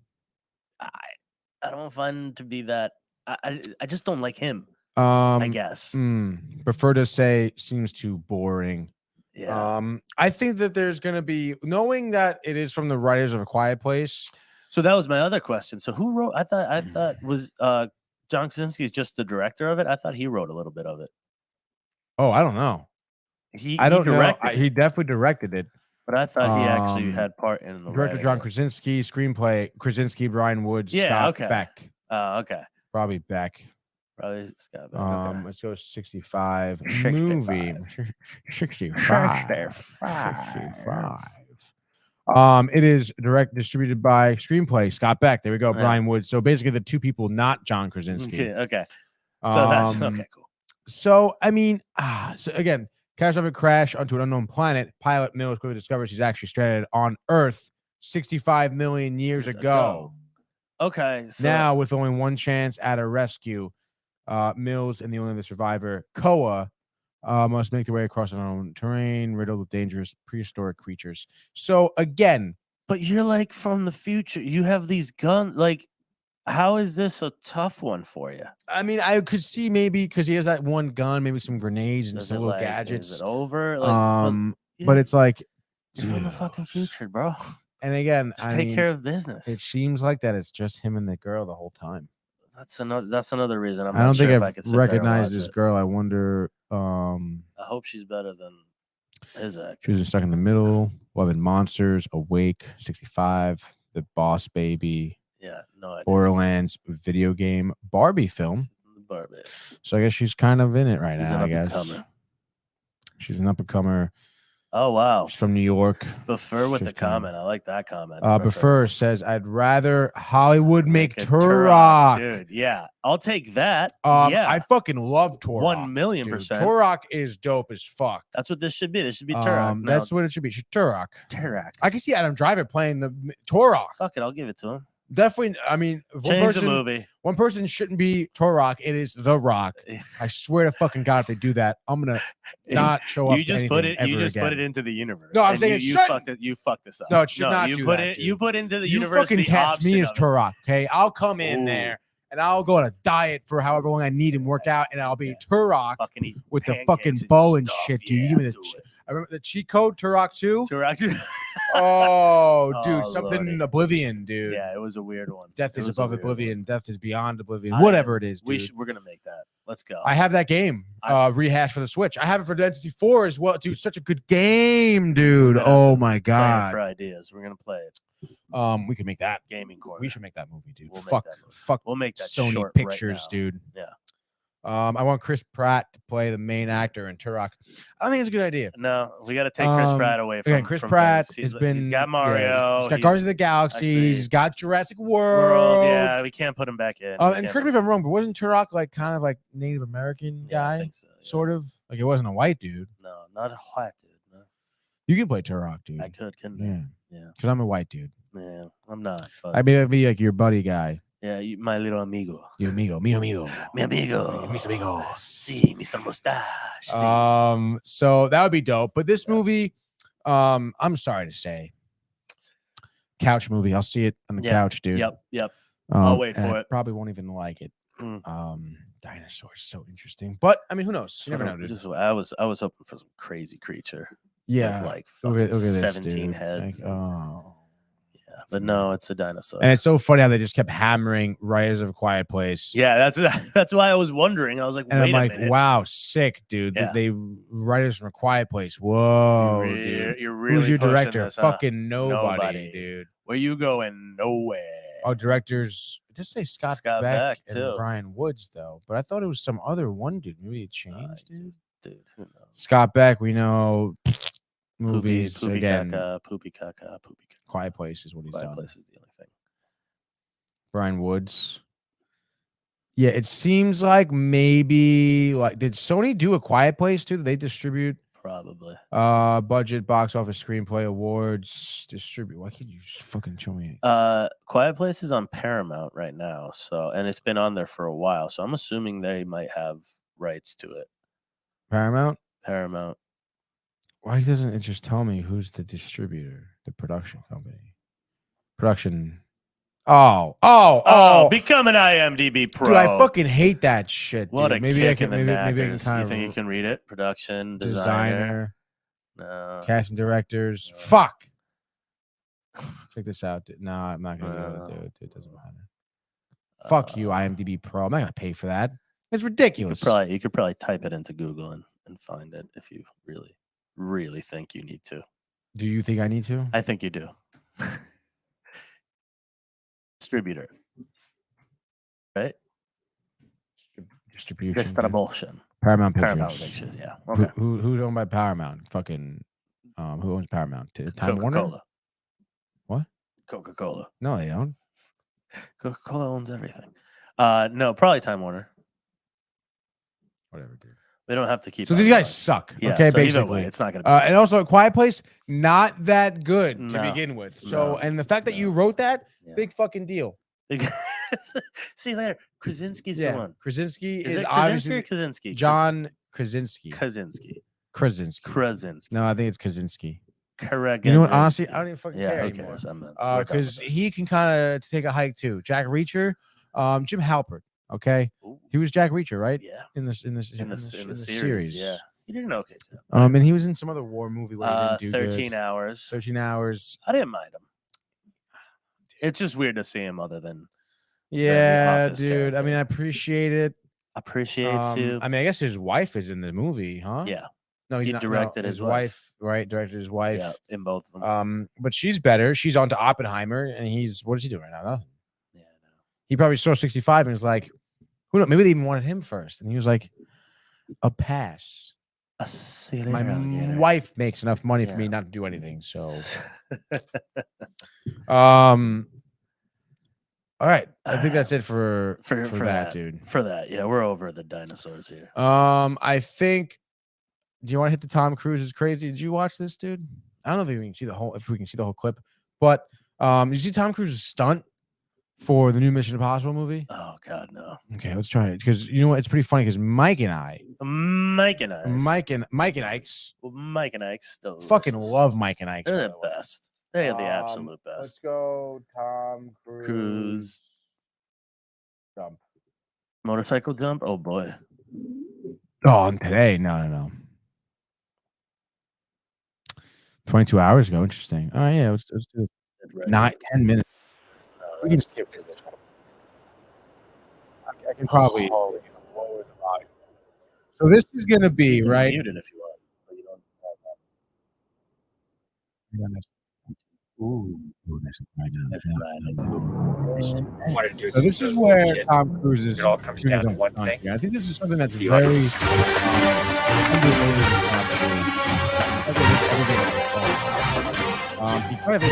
I don't find to be that. I just don't like him. I guess. Prefer to say seems too boring. Yeah. I think that there's gonna be, knowing that it is from the writers of A Quiet Place. So that was my other question. So who wrote? I thought was John Krasinski is just the director of it. I thought he wrote a little bit of it. Oh, I don't know. I don't know. know. He definitely directed it. But I thought he actually had part in the Director writing John of it. Krasinski, screenplay Krasinski, Brian Wood, Yeah, Scott okay. Beck. Oh, okay. Probably Beck. Probably Scott Beck. Okay. Let's go 65 65. movie. 65. 65. It is distributed by Screenplay Scott Beck. There we go, Yeah. Brian Wood. So basically the two people, not John Krasinski. Okay. So that's okay. Cool. So I mean, so again, catastrophic crash onto an unknown planet. Pilot Mills quickly discovers he's actually stranded on Earth 65 million years ago. Okay. So Now, with only one chance at a rescue, Mills and the only other survivor, Koa, must make their way across unknown terrain, riddled with dangerous prehistoric creatures. So again, but you're like from the future. You have these guns. Like, how is this a tough one for you? I mean, I could see maybe because he has that one gun, maybe some grenades and Is some it little like, gadgets. Is it over? Like, But it's like, you're in the fucking future, bro. and again, Just take care of business. It seems like that it's just him and the girl the whole time. That's another reason. I don't think if I I've could sit there and recognized watch this it. girl. I wonder. I hope she's better than his actor. She was stuck in the middle. 11 Monsters, Awake, 65, The Boss Baby, Yeah, no idea. Borderlands video game, Barbie film. Barbie. So I guess she's kind of in it right She's now. an I guess up-and-comer. she's an up and comer. Oh wow. She's from New York. Prefer with the 15. comment. I like that comment. Prefer says I'd rather Hollywood make a Turok. dude. Yeah, I'll take that. Yeah, yeah, I fucking love Turok. 1,000,000%. Turok is dope as fuck. That's what this should be. This should be Turok. Now, That's what it should be. Turok. Turok. I can see Adam Driver playing the Turok. Fuck it, I'll give it to him. Definitely. I mean, Change the movie. One person shouldn't be Turok. It is The Rock. I swear to fucking God, if they do that, I'm gonna not show up. You just put it. You just put it into the universe. No, I'm and saying you, it you shouldn't. fucked it. You fucked this up. No, it should not you do put that, it. dude. You put into the You universe. fucking the cast me option as of it. Turok. Okay, I'll come in Ooh. there and I'll go on a diet for however long I need and work out, and I'll be Turok Fucking eat with the pancakes fucking and bow and stuff. shit, dude. Yeah, You give me the. do it. I remember the cheat code Turok 2. Turok 2. Oh, dude, Oh, something Lordy. in Oblivion, dude. Yeah, it was a weird one. Death It is was a above weird one. Oblivion. Death is beyond Oblivion. I- Whatever it is, dude. We're gonna make that. Let's go. I have that game rehashed for the Switch. I have it for Identity 4 as well, dude. Such a good game, dude. We're gonna have Oh to my play it god. for ideas. We're gonna play it. We can make that. Gaming corner. We should make that movie, dude. We'll make fuck, that movie. fuck. We'll make that Sony short Pictures, right now. dude. Yeah. I want Chris Pratt to play the main actor in Turok. I think it's a good idea. No, we got to take Chris Pratt away from Again, Chris from Pratt things. has been. He's got Mario. He's got Guardians of the Galaxy. actually- He's got Jurassic World. Yeah, we can't put him back in. We And can't correct me if I'm wrong, but wasn't Turok like kind of like Native American Yeah, I guy, think so, yeah. sort of? Like it wasn't a white dude. No, not a white dude. No. You can play Turok, dude. I could, couldn't Yeah, I? Yeah. because I'm a white dude. Yeah, I'm not. But I mean, I'd be like your buddy guy. yeah, my little amigo. You amigo, mi amigo. Mi amigo. Mis amigos. Sí, Mr. Mustache. Sí. So that would be dope. But this movie, I'm sorry to say, couch movie. I'll see it on the Yeah. couch, dude. Yep. I'll wait and for I it. probably won't even like it. Mm. Dinosaurs, so interesting. But I mean, who knows? You never know, dude. I was hoping for some crazy creature. Yeah, With like look at fucking this, 17 dude. heads. Like, oh. Yeah, but no, it's a dinosaur. And it's so funny how they just kept hammering Rise of a Quiet Place. Yeah, that's why I was wondering. I was like, And wait I'm like, a minute. wow, sick, dude. Yeah. They writers from a Quiet Place. Whoa, dude. You're really Who's your pushing director? this, huh? Fucking nobody, Nobody. dude. Where you going? Nowhere. Oh, directors. Just say Scott Scott Beck Beck, and too. Brian Woods, though. But I thought it was some other one, dude. Maybe it changed, dude. Dude, who knows? Scott Beck, we know movies Poopy again. caca, poopy caca, poopy caca. Quiet Place is what he's Quiet done. Place is the only thing. Brian Woods. Yeah, it seems like maybe like did Sony do a Quiet Place too? Did they distribute Probably. budget, box office, screenplay, awards, distribute? Why can't you just fucking show me? Quiet Place is on Paramount right now, so and it's been on there for a while. So I'm assuming they might have rights to it. Paramount? Paramount. Why doesn't it just tell me who's the distributor, the production company? Production. Oh. Become an IMDb pro. Dude, I fucking hate that shit, dude. What a maybe kick I can in the maybe I can knackers. kind You of think you can read it? Production, designer. designer, No. casting directors. No. Fuck. Check this out. Dude. No, I'm not gonna be able to do it. Dude. It doesn't matter. Fuck you, IMDb Pro. I'm not gonna pay for that. It's ridiculous. You could probably type it into Google and find it if you really think you need to. Do you think I need to? I think you do. Distributor. Right? Distribution. Distribution. Paramount Pictures. Paramount Pictures, yeah. Okay. Who's owned by Paramount? Fucking who owns Paramount? Time Warner? Coca-Cola. What? Coca-Cola. No, they don't. Coca-Cola owns everything. No, probably Time Warner. Whatever, dude. We don't have to keep. So on these going. guys suck. Yeah, okay, so either basically. way, it's not gonna be. And also, a Quiet Place, not that good to No, begin with. So, no, and the fact that you no. wrote that, Yeah. big fucking deal. See you later. Krasinski's Yeah, the one. Krasinski Is is it obviously Krasinski or Krasinski? John Krasinski. Krasinski. Krasinski. Krasinski. No, I think it's Krasinski. Correct. You know what? Honestly, I don't even fucking Yeah, care who anymore. cares? I'm not- we're done with Because this. he can kind of take a hike too. Jack Reacher, Jim Halpert. Okay, Ooh, he was Jack Reacher, right? yeah. In the series. Yeah. He did an okay job. And he was in some other war movie where he didn't do 13 good. hours. 13 hours. I didn't mind him. It's just weird to see him other than Yeah, Office dude. I mean, I character. appreciate it. appreciate you. I mean, I guess his wife is in the movie, huh? Yeah. No, he's He not. no, directed his his wife, right? Directed his wife. Yeah, in both of them. But she's better. She's on to Oppenheimer, and he's what is he doing right now? Nothing. Yeah, no. He probably saw 65 and was like, who knows? Maybe they even wanted him first, and he was like, a pass. See you My later, alligator. wife makes enough money for me Yeah. not to do anything. So, all right. I think that's it for that, dude. For that, yeah, we're over the dinosaurs here. I think. Do you want to hit the Tom Cruise is crazy? Did you watch this, dude? I don't know if we can see the whole clip, but you see Tom Cruise's stunt for the new Mission Impossible movie? Oh God, no. Okay, let's try it because you know what? It's pretty funny because Mike and Mike and Ike's still fucking delicious. love Mike and Ike's. They're by the the way. best. They are the Let's absolute best. go, Tom Cruise. Jump. Motorcycle jump. Oh boy. Oh, and today, no. 22 hours ago. Interesting. Oh yeah, let's do it. 10 minutes. We can skip this. I can probably lower the volume. So this is gonna be right. Mute it if you want. But you don't have that. Ooh, that's right now. That's right. I wanted to do So this is where Tom Cruise is. It all comes down to one thing. I think this is something that's The very audience. underrated in Tom Cruise. He kind of is.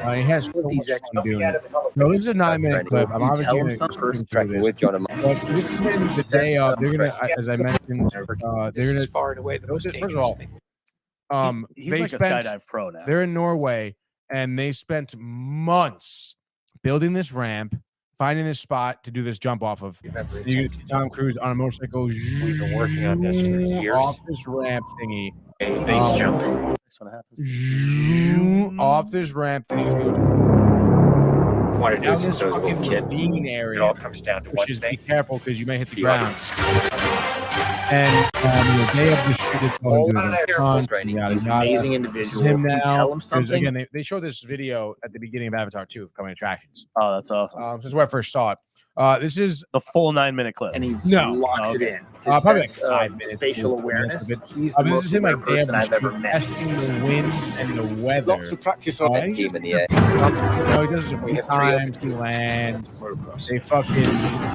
He has so much fun doing it. So this is a 9-minute clip. I'm obviously going to first through track this. with Jonah. But this is going to be the day of. They're going to, as I mentioned, they're This going is to. far and away the most First of dangerous all, thing. He's they like spent. a skydive pro now. They're in Norway, and they spent months building this ramp, finding this spot to do this jump off of. Remember, You can see Tom Cruise on a motorcycle. We've been working on this for years. Off this ramp thingy. a base jump. That's what happens. Off this ramp thingy. I wanted to do Down it since this I was a little fucking kid. ravine It area, all comes down to which one is be thing. careful because you may hit the The ground. audience. And the day of the shoot is going to do the Training. yada, He's an yada. amazing This is individual. him You now. tell him 'Cause something. again, they showed this video at the beginning of Avatar 2 of coming attractions. Oh, that's awesome. This is where I first saw it. This is The full 9-minute clip. and he No. locks it Okay. in. His probably like sense of 5 minutes. spatial Most of awareness. it. He's the this most is him aware like day of person the I've ever shoot, met. testing the winds and the weather. Lots of practice on Oh, that he's team just- in the air. he does it a We few have 3 times. He open lands. motocross. They fucking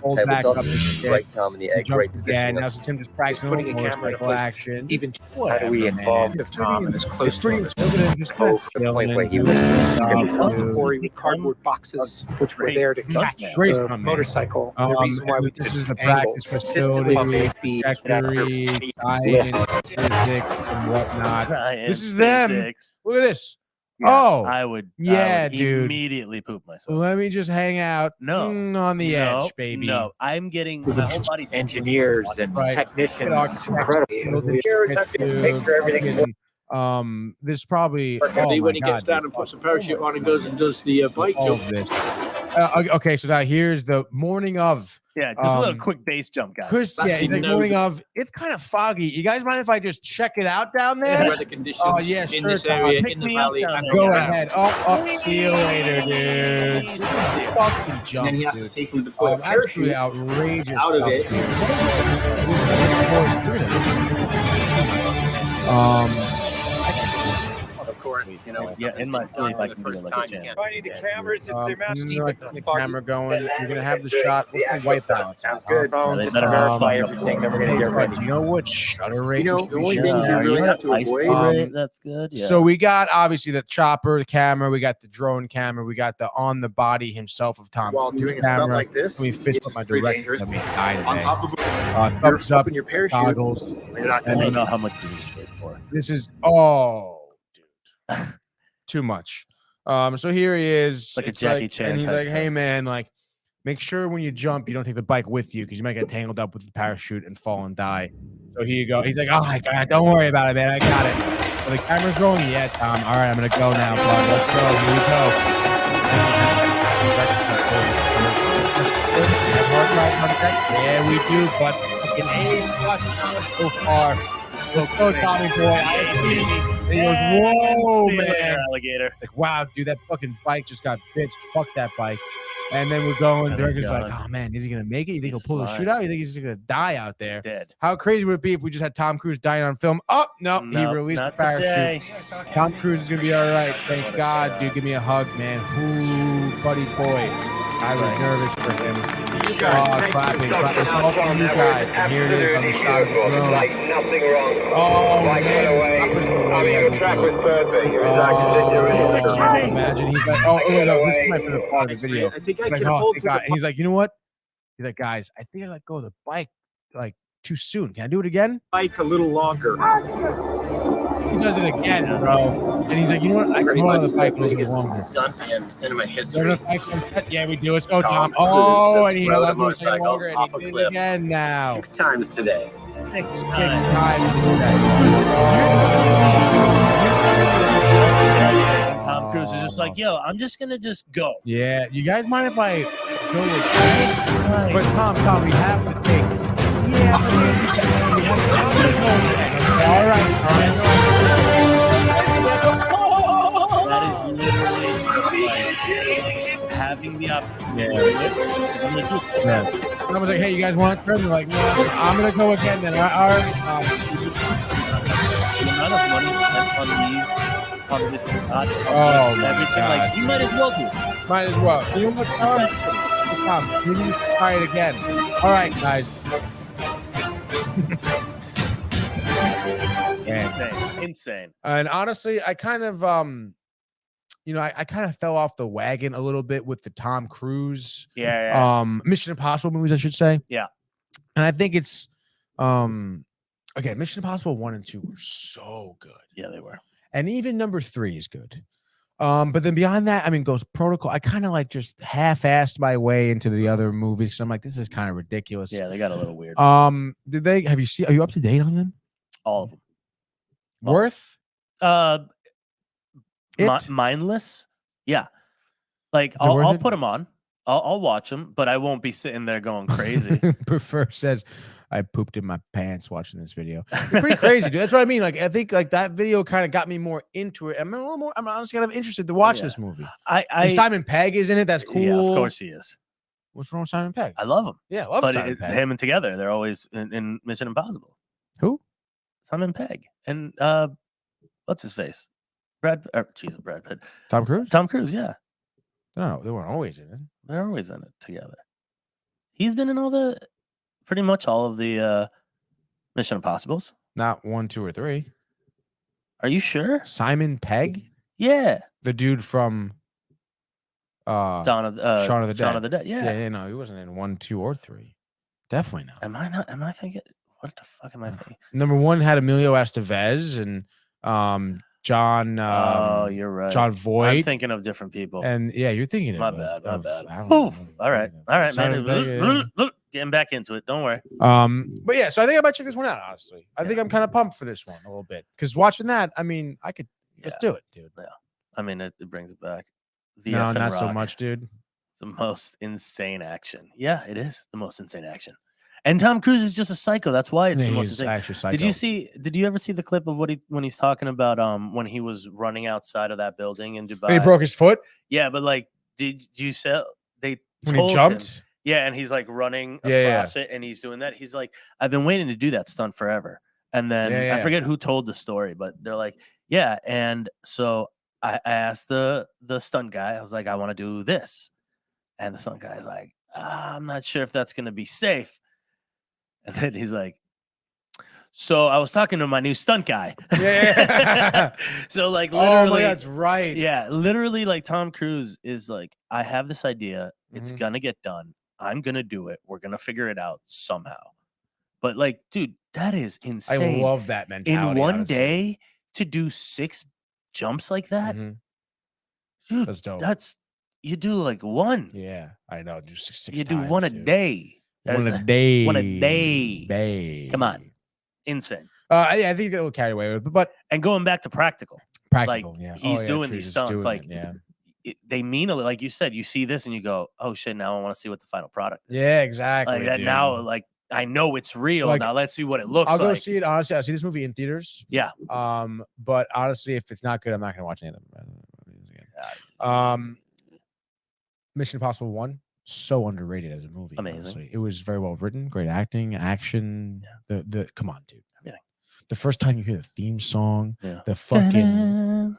hold back Tabletop, up his shit. right Tom in the He egg, jumps right again. position. Now it's him just practicing putting a camera in a motorcycle place. action. Even Whatever, how do we man. involve It's Tom pretty- as close it's to pretty him as intimidate, just Oh, kinda to the point where he chilling, was doing it's gonna be stuff, fun dude. before he with cardboard boxes, which were Great there to stunt, catch man. Great the stunt, man. motorcycle. The reason why and we this did is the angle, practice consistently facility, speed, trajectory, science, lift. physics, and whatnot. Science, This is them. physics. Look at this. Yeah, Oh, I would yeah, dude. immediately poop myself. let me just hang out No. on the No, edge, baby. No, I'm getting my whole body's engineers and Right. technicians. Architects, Incredible. engineers have to picture everything. This probably. Oh my God, dude. puts a parachute on and goes and does the bike All of this. Okay, so now here's the morning of. Yeah, just a little Um, quick base jump, guys. Chris, yeah, he's like no- morning of. It's kind of foggy. You guys mind if I just check it out down there? weather conditions Oh, yeah, in sure, this Tom. area, Pick in the me up valley. down and there. Go around. ahead. Oh, see you later, dude. Fucking jump, And then he has to dude. safely deploy a Absolutely parachute outrageous. out of stuff, it. dude. Of course, you know, Yeah, in my sleep, I the can do first like time a you jam. can't. I need the cameras. It's their You master. know, like the camera going. You're gonna have the shot. What's the white balance? Sounds good. Yeah, they Just better verify verify everything, then we're gonna Hey, get Scott, ready. do you know what shutter rate? You know, we the only should things you use? really have to ice avoid. rate, that's good. Yeah. So we got obviously the chopper, the camera, we got the drone camera, we got the on the body himself of Tom While Cruise doing a stunt camera. like this, Let me fist it's put my very director. dangerous. Let me die On today. top of you're Thumbs up, flipping your parachute. goggles. You're not I gonna don't make know it. how much this is good for. This is dude, too much. So here he is, Like a It's Jackie Chan and he's type like, "Hey thing. man, like, make sure when you jump, you don't take the bike with you because you might get tangled up with the parachute and fall and die." So here you go. He's like, "Oh my God, don't worry about it, man. I got it." So the camera's rolling. Yeah, Tom. All right, I'm gonna go now, bud. Let's go. Here we go. Yeah, we do, but fucking A+ so far. Let's go, Tommy boy. He goes, "Whoa, See you later, man." alligator. It's like, wow, dude, that fucking bike just got bitched. Fuck that bike. And then we're going. And Director's he's like, gone. oh man, is he gonna make it? You think He's he'll pull the flying. shoot out? You think he's just gonna die out there? Dead. How crazy would it be if we just had Tom Cruise dying on film? Oh no, he No, released the not parachute. today. Tom Cruise is gonna be all right. Thank God, dude. Give me a hug, man. Ooh, buddy boy. I was nervous for him. Oh, clapping. It's all for you guys. And here it is on the shot of the drone. Oh, man. Imagine he's like, oh, no, this is my favorite part of the video. I think I He's like, can oh, hold thank to God. the And he's like, you know what? He's like, guys, I think I let go of the bike like too soon. Can I do it again? bike a little longer. He does it again, bro. And he's like, you know what? I can Pretty hold on much the bike a the little bit biggest longer. stunt in cinema Is there history. enough bikes on set? Yeah, we do. Let's go, Tom. Tom Cruise Oh, just and he rode held a on to it a second motorcycle longer, and off he a did it cliff again now. 6 times today. Six times. And Tom Cruise is just like, yo, I'm just gonna just go. Yeah, you guys mind if I go with But Tom, we have to take. Yeah, we have to go. All right. giving the option. Yeah. I'm gonna do it. Yeah. And I was like, hey, you guys want to turn? They're like, no, I'm gonna go again then. All right. The amount of money spent on this shot, Oh, and my everything, God. like you might as well do. Might as well. You know what, Tom? Maybe we should try it again. All right, guys. Insane. And honestly, I kind of I kind of fell off the wagon a little bit with the Tom Cruise Mission Impossible movies, I should say. Yeah. And I think it's again, Mission Impossible 1 and 2 were so good. Yeah, they were. And even number 3 is good. But then beyond that, I mean, Ghost Protocol, I kind of like just half-assed my way into the other movies. So I'm like, this is kind of ridiculous. Yeah, they got a little weird. Are you up to date on them? All of them. Worth? Mindless? Yeah. Like I'll put them on. I'll watch them, but I won't be sitting there going crazy. Prefer says I pooped in my pants watching this video. It's pretty crazy, dude. That's what I mean. Like, I think like that video kind of got me more into it. I'm honestly kind of interested to watch this movie. And Simon Pegg is in it. That's cool. Yeah, of course he is. What's wrong with Simon Pegg? I love him. Yeah, I love Simon Pegg. Him and together, they're always in Mission Impossible. Who? Simon Pegg and what's his face? Brad Pitt. Tom Cruise. Tom Cruise. Yeah. No, they weren't always in it. They're always in it together. He's been in pretty much all of the Mission Impossibles. Not 1, 2, or 3. Are you sure? Simon Pegg? Yeah. The dude from Shaun of the Dead. Yeah. No, he wasn't in 1, 2, or 3. Definitely not. Am I thinking? What the fuck am I thinking? Number 1 had Emilio Estevez and John. You're right. John Voight. I'm thinking of different people. And yeah, you're thinking my of bad. All right, man. Getting back into it. Don't worry. But yeah, so I think I might check this one out. Honestly, I think I'm kind of pumped for this one a little bit because watching that, I mean, I could let's do it, dude. Yeah, I mean, it brings it back. No, not so much, dude. The most insane action. Yeah, it is the most insane action. And Tom Cruise is just a psycho. That's why it's the most insane. Actually psycho. Did you ever see the clip of when he's talking about when he was running outside of that building in Dubai? When he broke his foot? Yeah, but like did you say when he jumped? Him, yeah, and he's like running across it and he's doing that. He's like, I've been waiting to do that stunt forever. And then I forget who told the story, but they're like, yeah, and so I asked the stunt guy, I was like, I want to do this. And the stunt guy's like, I'm not sure if that's gonna be safe. And then he's like, so I was talking to my new stunt guy. Yeah. So like literally, that's right. Yeah, literally like Tom Cruise is like, I have this idea. It's gonna get done. I'm gonna do it. We're gonna figure it out somehow. But like, dude, that is insane. I love that mentality. In one day to do 6 jumps like that, dude, that's dope. You do like one. Yeah, I know. Do 6 You do times, one a dude. day. One a day. One a day. Come on. Insane. Yeah, I think it'll carry away with it, but and going back to practical, like, yeah. He's doing these stunts. Like, they mean it. Like you said, you see this and you go, "Oh shit!" Now I want to see what the final product is. Yeah, exactly. Like that now, like I know it's real. Like, now let's see what it looks like. I'll go see it. Honestly, I see this movie in theaters. Yeah. But honestly, if it's not good, I'm not gonna watch any of them. Mission Impossible 1. So underrated as a movie. Amazing. Honestly. It was very well written, great acting, action. Yeah. The come on, dude. Everything. The first time you hear the theme song, the fucking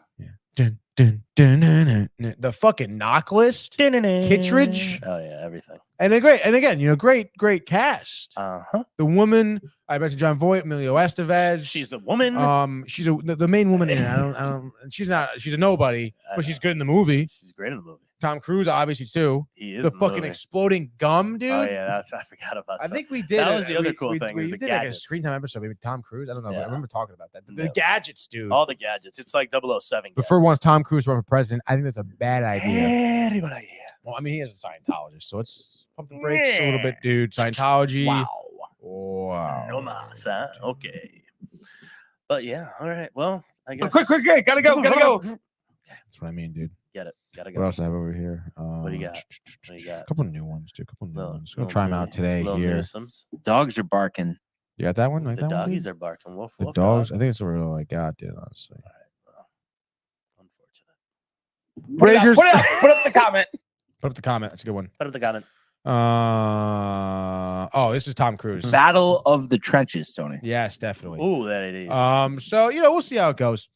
the fucking knock list, Kittredge. Oh yeah, everything. And they're great. And again, great cast. Uh-huh. The woman, I mentioned John Voight, Emilio Estevez. She's a woman. She's the main woman in it. I don't. She's a nobody, but she's good in the movie. She's great in the movie. Tom Cruise, obviously, too. He is the fucking exploding gum, dude. Oh yeah, I forgot about that. I think we did. That was the other cool thing. We did like a screen time episode, maybe Tom Cruise. I don't know. Yeah. I remember talking about that. The gadgets, dude. All the gadgets. It's like 007. But for once, Tom Cruise run for president, I think that's a bad idea. Very bad idea. Well, I mean, he is a Scientologist, so it's pump the brakes a little bit, dude. Scientology. Wow. No mas, huh? Okay. But yeah, all right. Well, I guess. Quick, gotta go. That's what I mean, dude. Get it. Gotta What go. else I have over here? What do you got? What do you got? A couple of new ones, dude. A couple of new ones. Gonna Little try them out today little here. nuisance. Dogs are barking. You got that one? Like The that one, doggies dude? are barking. Woof, The woof, dogs. dog. I think it's all I got, dude. Honestly. All right. Well, unfortunate. Put up the comment. Put up the comment. That's a good one. Put up the comment. Oh, this is Tom Cruise. Battle of the Trenches, Tony. Yes, definitely. Ooh, that it is. So we'll see how it goes.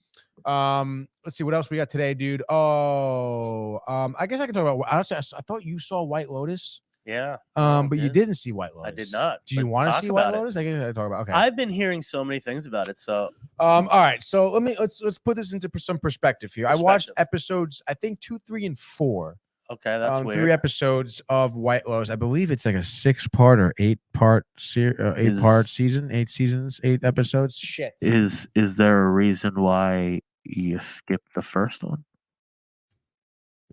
Let's see what else we got today, dude. I guess I can talk about. Honestly, I thought you saw White Lotus. Yeah. But you didn't see White Lotus. I did not. Do you want to see White Lotus? I guess I talk about. Okay. I've been hearing so many things about it. So. All right. So let's put this into some perspective here. I watched episodes, I think 2, 3, and 4. Okay, that's weird. 3 episodes of White Lotus. I believe it's like a 6-part or 8-part season, 8 seasons, 8 episodes. Shit. Is there a reason why you skipped the first one?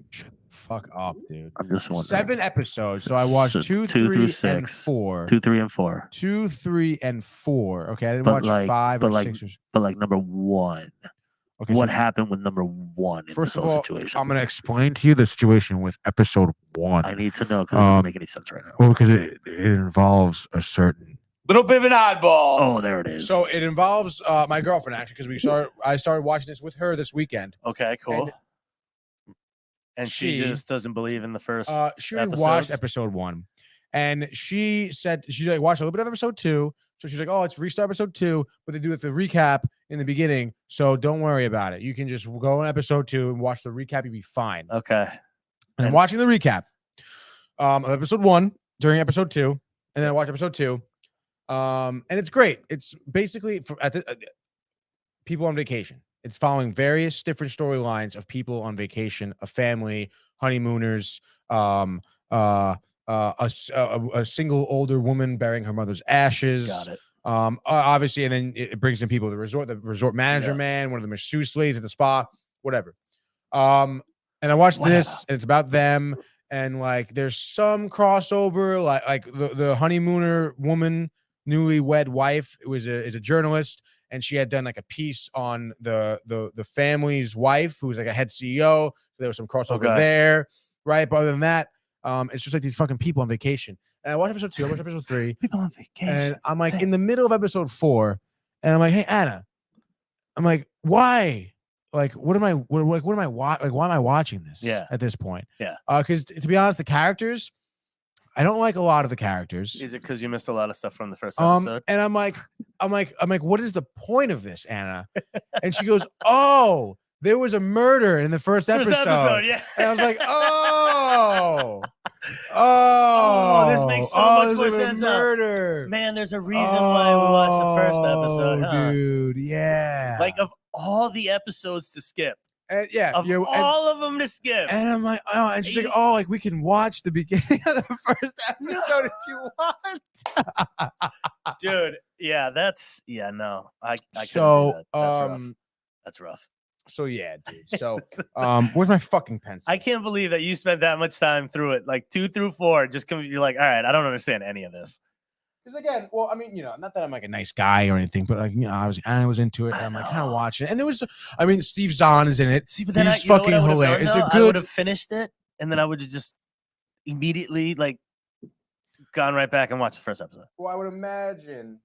Shut the fuck up, dude. I'm just wondering. 7 episodes. So I watched 2, 3, through 6. and 4. 2, 3, and 4. 2, 3, and 4. Okay, I didn't watch 5 or 6. But like number 1. Okay, what happened with number 1 in first this of all, situation? I'm going to explain to you the situation with episode 1. I need to know because it doesn't make any sense right now. Well, because it involves a certain little bit of an oddball. Oh, there it is. So it involves my girlfriend, actually, because I started watching this with her this weekend. Okay, cool. And she just doesn't believe in the first. She already watched episode 1, and she said she watched a little bit of episode 2. So she's like, "Oh, let's restart episode 2," but they do the recap in the beginning, so don't worry about it. You can just go on episode 2 and watch the recap. You'll be fine. Okay. And I'm watching the recap of episode 1 during episode 2, and then I watch episode 2, and it's great. It's basically people on vacation. It's following various different storylines of people on vacation, a family, honeymooners, a single older woman burying her mother's ashes. Got it. Obviously, and then it brings in people, the resort manager man, one of the masseuse ladies at the spa, whatever. And I watched this, and it's about them, and like there's some crossover, like the honeymooner woman, newlywed wife, is a journalist, and she had done like a piece on the family's wife, who's like a head CEO. So there was some crossover there, right? But other than that, it's just like these fucking people on vacation. And I watched episode 2, I watched episode 3. People on vacation. And I'm like in the middle of episode 4, and I'm like, "Hey Anna," I'm like, "Why? Like, why am I watching this? Yeah. At this point, yeah. Because to be honest, the characters, I don't like a lot of the characters. Is it because you missed a lot of stuff from the first episode? And I'm like, what is the point of this, Anna? And she goes, "Oh, there was a murder in the first episode." Yeah. And I was like, "Oh, this makes so much more sense. Murder, man. There's a reason why we watched the first episode, huh? Dude. Yeah. Like of all the episodes to skip. Yeah, all of them to skip. And I'm like, oh, and she's like, oh, like we can watch the beginning of the first episode if you want. Dude, yeah, no. I couldn't so do that. That's rough. So yeah, dude. So where's my fucking pencil? I can't believe that you spent that much time through it, like 2 through 4. You're like, all right, I don't understand any of this. Because again, well, I mean, not that I'm like a nice guy or anything, but like, I was into it, and I'm like kind of watching it. And there was, I mean, Steve Zahn is in it. See, but then he's fucking hilarious. It's a good. I would have finished it, and then I would have just immediately like gone right back and watched the first episode. Well, I would imagine.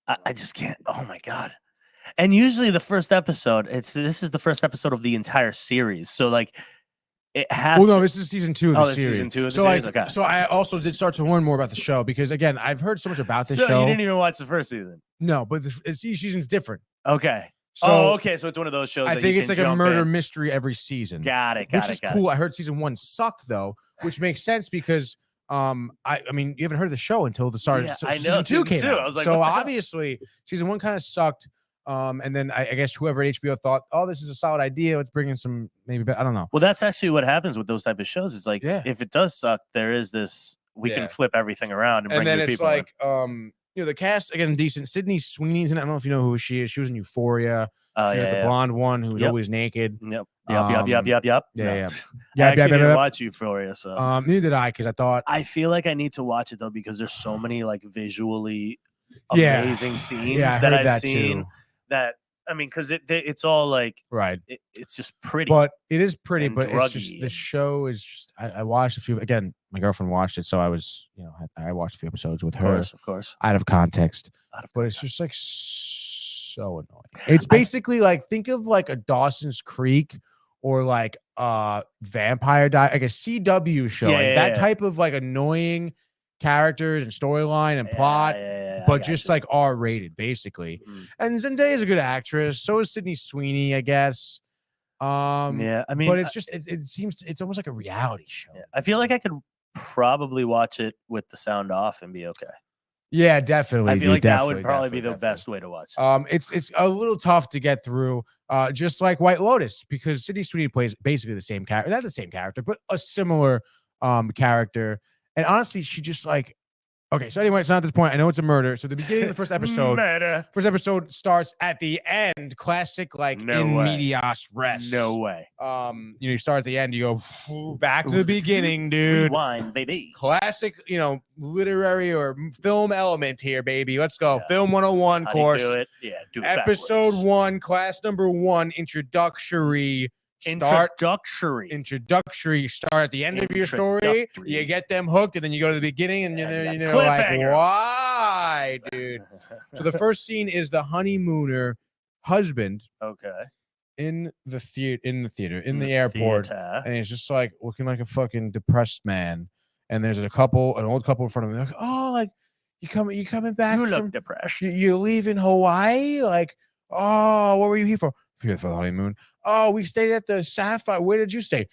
I just can't. Oh my god. And usually the first episode, this is the first episode of the entire series. So like it has. Well, no, this is season 2 of the series. Season 2 of the series. Okay. So I also did start to learn more about the show because again, I've heard so much about this show. You didn't even watch the first season. No, but each season's different. Okay. So okay. So it's one of those shows. I think it's like a murder mystery every season. Got it. Which is cool. I heard season 1 sucked though, which makes sense because I mean you haven't heard the show until the start. Yeah, I know. Season 2 came out. I was like, so obviously season 1 kind of sucked. And then I guess whoever at HBO thought, oh, this is a solid idea. Let's bring in some maybe, I don't know. Well, that's actually what happens with those type of shows. It's like if it does suck, there is this. We can flip everything around and bring then new it's people like the cast again decent. Sydney Sweeney's in it. I don't know if you know who she is. She was in Euphoria. She's the blonde one who was always naked. Yep. Yeah. I actually didn't watch Euphoria, so neither did I because I thought I feel like I need to watch it though because there's so many like visually amazing scenes that I've seen. Too. That I mean, because it's all like right. It's just pretty, but it is pretty. But druggy it's just the show is just. I watched a few. Again, my girlfriend watched it, so I was I watched a few episodes with her. Of course, out of context. But it's just like so annoying. It's basically like think of like a Dawson's Creek or like Vampire Diary, like a CW show, like that type of like annoying characters and storyline and plot, but just like R-rated, basically. And Zendaya is a good actress. So is Sydney Sweeney, I guess. Yeah, I mean, but it's just it seems it's almost like a reality show. I feel like I could probably watch it with the sound off and be okay. Yeah, definitely. I feel like that would probably be the best way to watch it. It's a little tough to get through, just like White Lotus, because Sydney Sweeney plays basically the same character, not the same character, but a similar character. And honestly, she just like, okay, so anyway, it's not at this point. I know it's a murder. So the beginning of the first episode starts at the end, classic, like medias res. No way. You start at the end, you go back to the beginning, dude. Rewind, baby. Classic, literary or film element here, baby. Let's go. Film 101 course. Do it? Yeah, do it Episode backwards. 1, class number 1, introductory. Introductory. Start at the end of your story. You get them hooked, and then you go to the beginning, and you're like, why, dude? So the first scene is the honeymooner husband. Okay. In the airport, and he's just like looking like a fucking depressed man. And there's an old couple in front of him. They're like, oh, like you coming back? You look depressed. You leaving Hawaii? Like, oh, what were you here for? For the honeymoon. Oh, we stayed at the Sapphire. Where did you stay?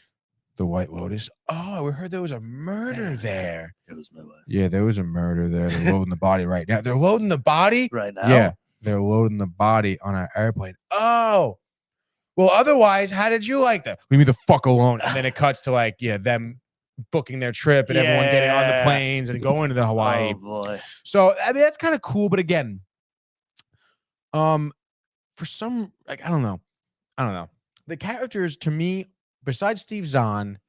The White Lotus. Oh, we heard there was a murder there. It was my wife. Yeah, there was a murder there. They're loading the body right now. They're loading the body right now. Yeah, they're loading the body on our airplane. Oh, well, otherwise, how did you like that? Leave me the fuck alone. And then it cuts to like, them booking their trip and everyone getting on the planes and going to the Hawaii. Oh boy. So I mean, that's kind of cool. But again, for some, like, I don't know. The characters, to me, besides Steve Zahn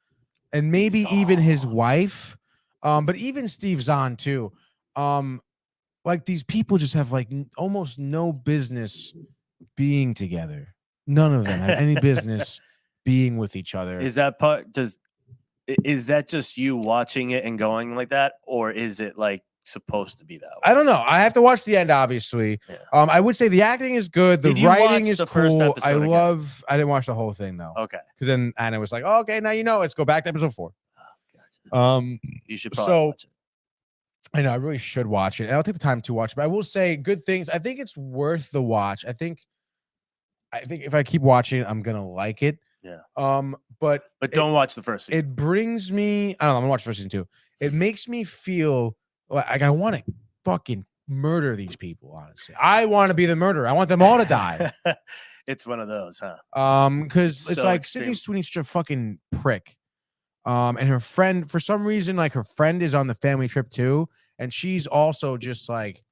and maybe even his wife, but even Steve Zahn too, like these people just have like almost no business being together. None of them have any business being with each other. Is that is that just you watching it and going like that, or is it like supposed to be that way? I don't know. I have to watch the end, obviously. Yeah. I would say the acting is good. The writing is cool. I didn't watch the whole thing though. Okay. Because then Anna was like, oh, okay, now let's go back to episode 4. Oh, gotcha. You should probably watch it. I know I really should watch it. And I'll take the time to watch it, but I will say good things. I think it's worth the watch. I think if I keep watching it, I'm gonna like it. Yeah. But don't watch the first season. It brings me, I don't know, I'm gonna watch the first season too. It makes me feel like I want to fucking murder these people, honestly. I want to be the murderer. I want them all to die. It's one of those, huh? Because it's So like extreme. Sydney Sweeney's a fucking prick. And her friend, for some reason, like her friend is on the family trip too, and she's also just like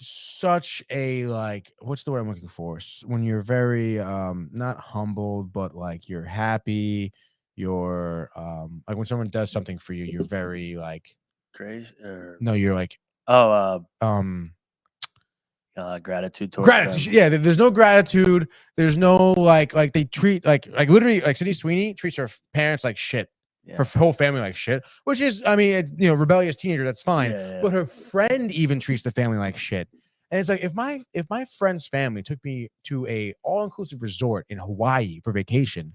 such a, like, what's the word I'm looking for? When you're very not humbled, but like you're happy, you're like when someone does something for you, you're very like Crazy? no, you're like gratitude towards gratitude. them. Yeah, there's no gratitude. There's no like they treat like literally like Sydney Sweeney treats her parents like shit. Yeah. Her whole family like shit, which is, I mean, rebellious teenager, that's fine. Yeah. But her friend even treats the family like shit. And it's like, if my friend's family took me to a all-inclusive resort in Hawaii for vacation,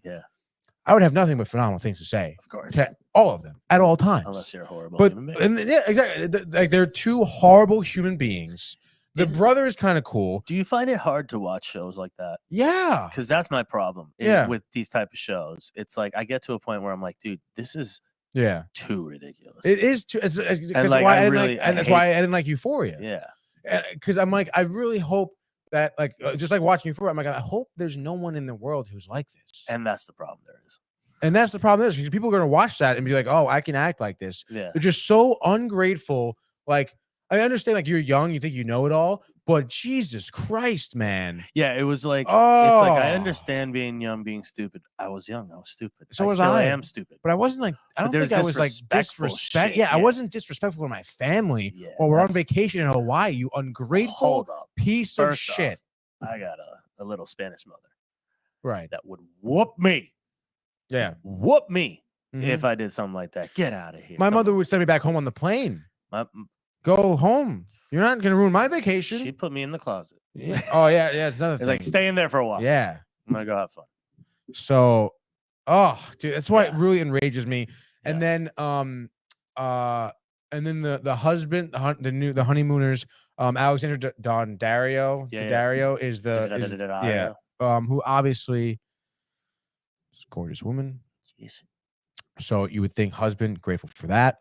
I would have nothing but phenomenal things to say. Of course. To all of them at all times. Unless you're a horrible human being. And yeah, exactly. Like they're two horrible human beings. The brother is kind of cool. Do you find it hard to watch shows like that? Yeah. Because that's my problem with these type of shows. It's like I get to a point where I'm like, dude, this is too ridiculous. It is too. That's like, why I didn't like Euphoria. Yeah. Because I'm like, I really hope that, like, just like watching Euphoria, I'm like, I hope there's no one in the world who's like this. And that's the problem there is. And that's the problem because people are going to watch that and be like, oh, I can act like this. Yeah. They're just so ungrateful. Like, I understand, like, you're young, you think you know it all, but Jesus Christ, man. Yeah, it was like, oh. It's like, I understand being young, being stupid. I was young, I was stupid. So was I. I am stupid. But I wasn't like, I don't think I was like disrespect. Yeah, I wasn't disrespectful to my family while we're on vacation in Hawaii, you ungrateful piece of shit. Off, I got a little Spanish mother. Right. That would whoop me. Yeah. Whoop me if I did something like that. Get out of here. My mother would send me back home on the plane. Go home. You're not going to ruin my vacation. She put me in the closet. Yeah. Oh, yeah. Yeah. It's another thing. Like, stay in there for a while. Yeah. I'm going to go have fun. So, oh, dude, that's why it Yeah. really enrages me. And Yeah. then, the husband, the honeymooners, Alexandra Daddario, Yeah, yeah. Daddario is Da-da-da-da-da-da. who obviously is a gorgeous woman. Jeez. So you would think husband, grateful for that.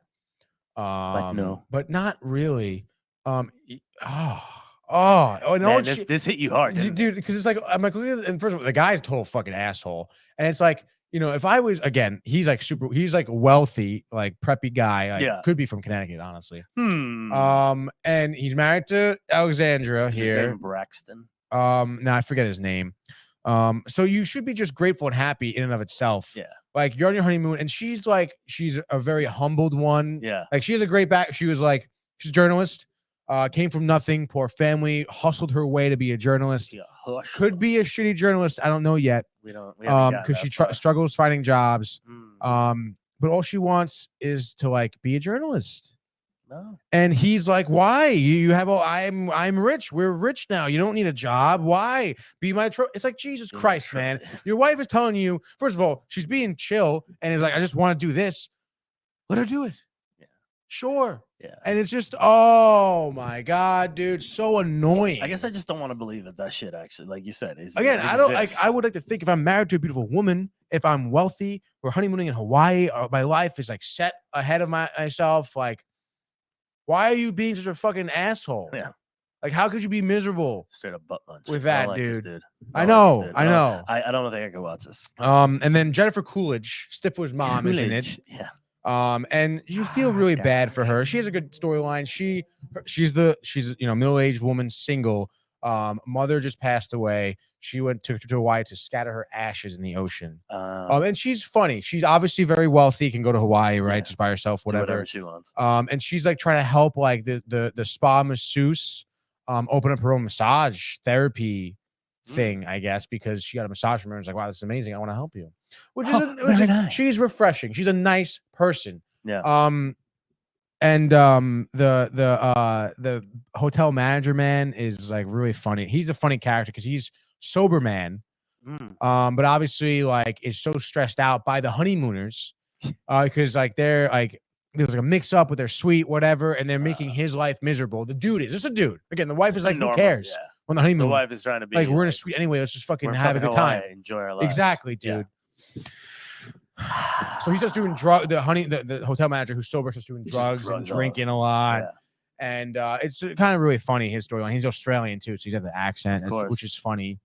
no. But not really. And Man, this hit you hard, didn't it? dude, because it's like I'm like, look at, and first of all, the guy's a total fucking asshole, and it's like, if I was, again, he's like wealthy, like preppy guy, like Yeah. could be from Connecticut, honestly. Hmm. And he's married to Alexandra Is his here. name Braxton? No, I forget his name. So you should be just grateful and happy in and of itself. Yeah. Like, you're on your honeymoon, and she's a very humbled one. Yeah. Like, she has a great back. She's a journalist. Came from nothing, poor family, hustled her way to be a journalist. Yeah. Hush. Could be a shitty journalist. I don't know yet. We haven't gotten Because that she far. struggles finding jobs. Mm. But all she wants is to be a journalist. No. And he's like, why? You have I'm rich. We're rich now. You don't need a job. Why? Be my It's like, Jesus Christ, man. Your wife is telling you, first of all, she's being chill and is like, I just want to do this. Let her do it. Yeah. Sure. Yeah. And it's just, oh my God, dude, so annoying. I guess I just don't want to believe that shit actually, like you said, Again, I don't like. I would like to think if I'm married to a beautiful woman, if I'm wealthy, we're honeymooning in Hawaii, or my life is set ahead of myself. Like, why are you being such a fucking asshole? Yeah. Like, how could you be miserable? Straight up butt munch with I that, don't like this dude? dude. I know. I don't think I could watch this. And then Jennifer Coolidge, Stifler's mom, is in it. Yeah. And you feel really bad for her. She has a good storyline. She's middle-aged woman, single. Mother just passed away. She went to Hawaii to scatter her ashes in the ocean. And she's funny. She's obviously very wealthy, can go to Hawaii, right? Yeah. Just by herself, whatever she wants. And she's trying to help the spa masseuse open up her own massage therapy thing, I guess, because she got a massage from her and was like, wow, this is amazing. I want to help you. Which is nice. She's refreshing. She's a nice person. Yeah. And the hotel manager man is really funny. He's a funny character because he's sober man. But obviously is so stressed out by the honeymooners because they're there's a mix up with their suite, whatever, and they're making his life miserable. The dude is just a dude. Again, the wife is normal, who cares on the honeymoon? The wife is trying to be we're in a suite anyway. Let's just fucking we're have a good time. Hawaii, enjoy our lives. Exactly, dude. So he's just doing the hotel manager who's sober, just doing drugs and drinking a lot. Yeah. And it's kind of really funny, his storyline. He's Australian too, so he's got the accent, which is funny.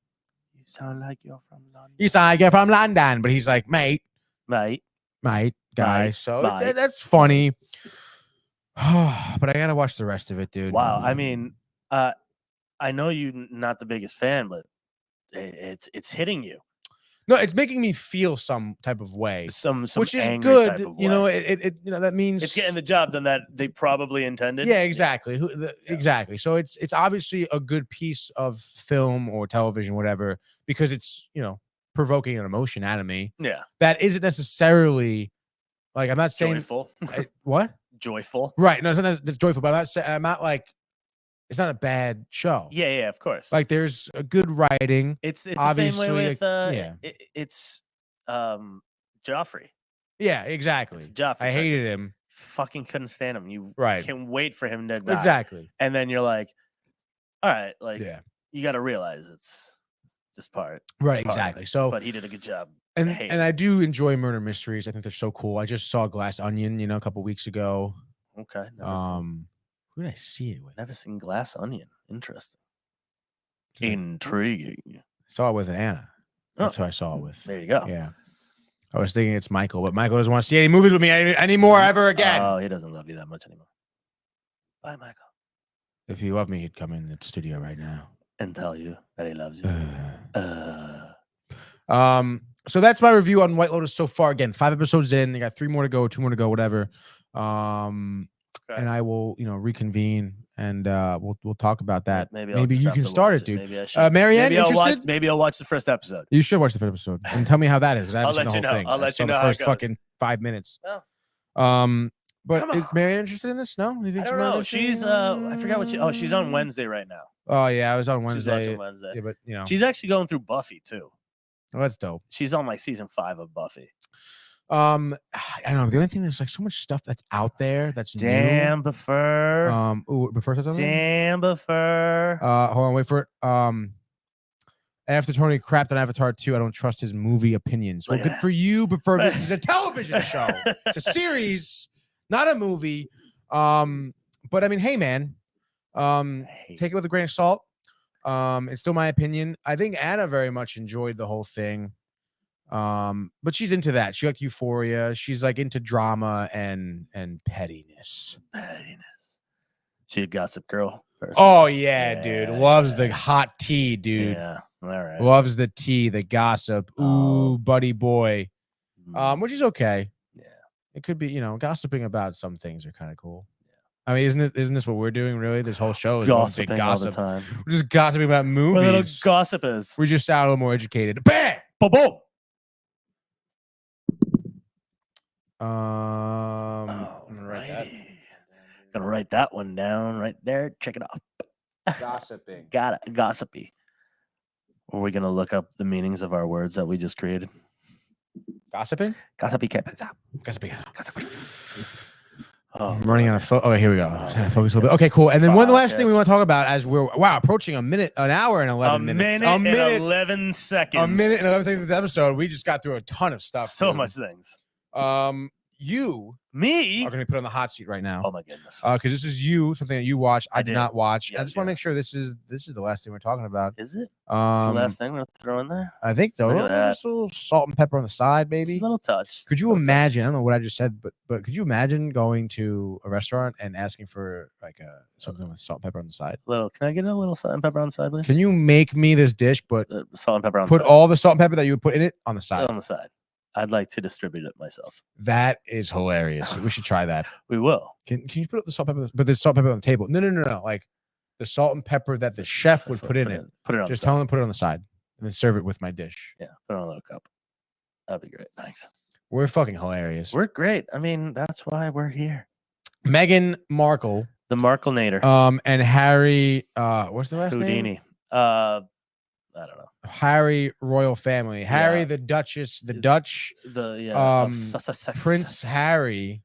You sound like you're from London. You sound like you're from London, but he's like, mate, guy. Mate. So Mate. that's funny. But I gotta watch the rest of it, dude. Wow. I mean, I know you're not the biggest fan, but it's hitting you. No, it's making me feel some type of way, which is angry good. type of way. It that means it's getting the job done that they probably intended. Yeah, exactly. Exactly. So it's obviously a good piece of film or television, whatever, because it's provoking an emotion out of me. Yeah. That isn't necessarily I'm not saying Joyful. What? Joyful. Right. No, it's not that's joyful, but I'm not it's not a bad show. Yeah, of course. There's a good writing. It's the obviously same way with it's Joffrey. Yeah, exactly. It's Joffrey. I hated him. Fucking couldn't stand him. You Right. can wait for him to die. Exactly. And then you're like, all right, Yeah. you got to realize it's just part. Right, part. exactly. So, but he did a good job. and I do enjoy murder mysteries. I think they're so cool. I just saw Glass Onion, a couple weeks ago. Okay. Who did I see it with? Never seen Glass Onion. Interesting. Intriguing. Saw it with Anna. That's who I saw it with. There you go. Yeah. I was thinking it's Michael, but Michael doesn't want to see any movies with me anymore ever again. Oh, he doesn't love you that much anymore. Bye, Michael. If he loved me, he'd come in the studio right now and tell you that he loves you. So that's my review on White Lotus so far. Again, 5 episodes in. You got 3 more to go, 2 more to go, whatever. And I will, reconvene and we'll talk about that. Maybe you can start it, dude. Maybe I should. Marianne, interested? Maybe I'll watch the first episode. You should watch the first episode and tell me how that is. I'll let you know. Thing. I'll let you know the how first it goes. fucking 5 minutes. Oh. But is Marianne interested in this? No, you think I don't know. She's I forgot what she's on Wednesday right now. Oh yeah, I was on Wednesday. She's watching Wednesday. Yeah, but she's actually going through Buffy too. Oh, that's dope. She's on like season 5 of Buffy. I don't know. The only thing there's like so much stuff that's out there that's Damn, new. Buffer. Before said something. Damn, Buffer. Hold on, wait for it. After Tony crapped on Avatar 2, I don't trust his movie opinions. Well, Look at good that. for you, but this is a television show. It's a series, not a movie. But I mean, hey man, take it with a grain of salt. It's still my opinion. I think Anna very much enjoyed the whole thing. But she's into that. She liked Euphoria. She's like into drama and pettiness. She a gossip girl. Person. Oh yeah, dude. Loves the hot tea, dude. Yeah. All right. Loves the tea, the gossip. Ooh, buddy boy. Which is okay. Yeah. It could be, gossiping about some things are kind of cool. Yeah. I mean, isn't this what we're doing really? This whole show is gossiping big gossip. all the time. We're just gossiping about movies. We're little gossipers. We just sound a little more educated. Bam! Boom, boom. Gonna write that one down right there. Check it off. Gossiping. Got it. Gossipy. Are we gonna look up the meanings of our words that we just created? Gossiping? Gossipy. Gossiping. Gossipy. Oh, I'm running out of focus. Okay, here we go. Trying to focus a little bit. Okay, cool. And then one last thing we want to talk about as we're approaching an hour and 11 minutes. A minute and 11 seconds. A minute and 11 seconds of the episode. We just got through a ton of stuff. So much things. You Me are going to put on the hot seat right now. Oh my goodness. Because this is something that you watched. I did not watch. Yes, I just want to make sure this is the last thing we're talking about. Is it? It's the last thing we're gonna throw in there. I think so. Look at that. Just a little salt and pepper on the side, baby. Just a little touch. Could you imagine? I don't know what I just said, but could you imagine going to a restaurant and asking for like something with salt and pepper on the side? Can I get a little salt and pepper on the side, please? Can you make me this dish, but salt and pepper on put the side. all the salt and pepper that you would put in it on the side? On the side. I'd like to distribute it myself. That is hilarious. We should try that. We will. Can you put the salt and pepper? But there's salt and pepper on the table. No. Like the salt and pepper that the chef would put in it. Put it on. Just the tell side. him to put it on the side and then serve it with my dish. Yeah, put it on a little cup. That'd be great. Thanks. We're fucking hilarious. We're great. I mean, that's why we're here. Meghan Markle, the Marklenator, and Harry. What's the last Houdini. name? I don't know. Harry royal family. Harry the Duchess, the Dutch. Prince Harry.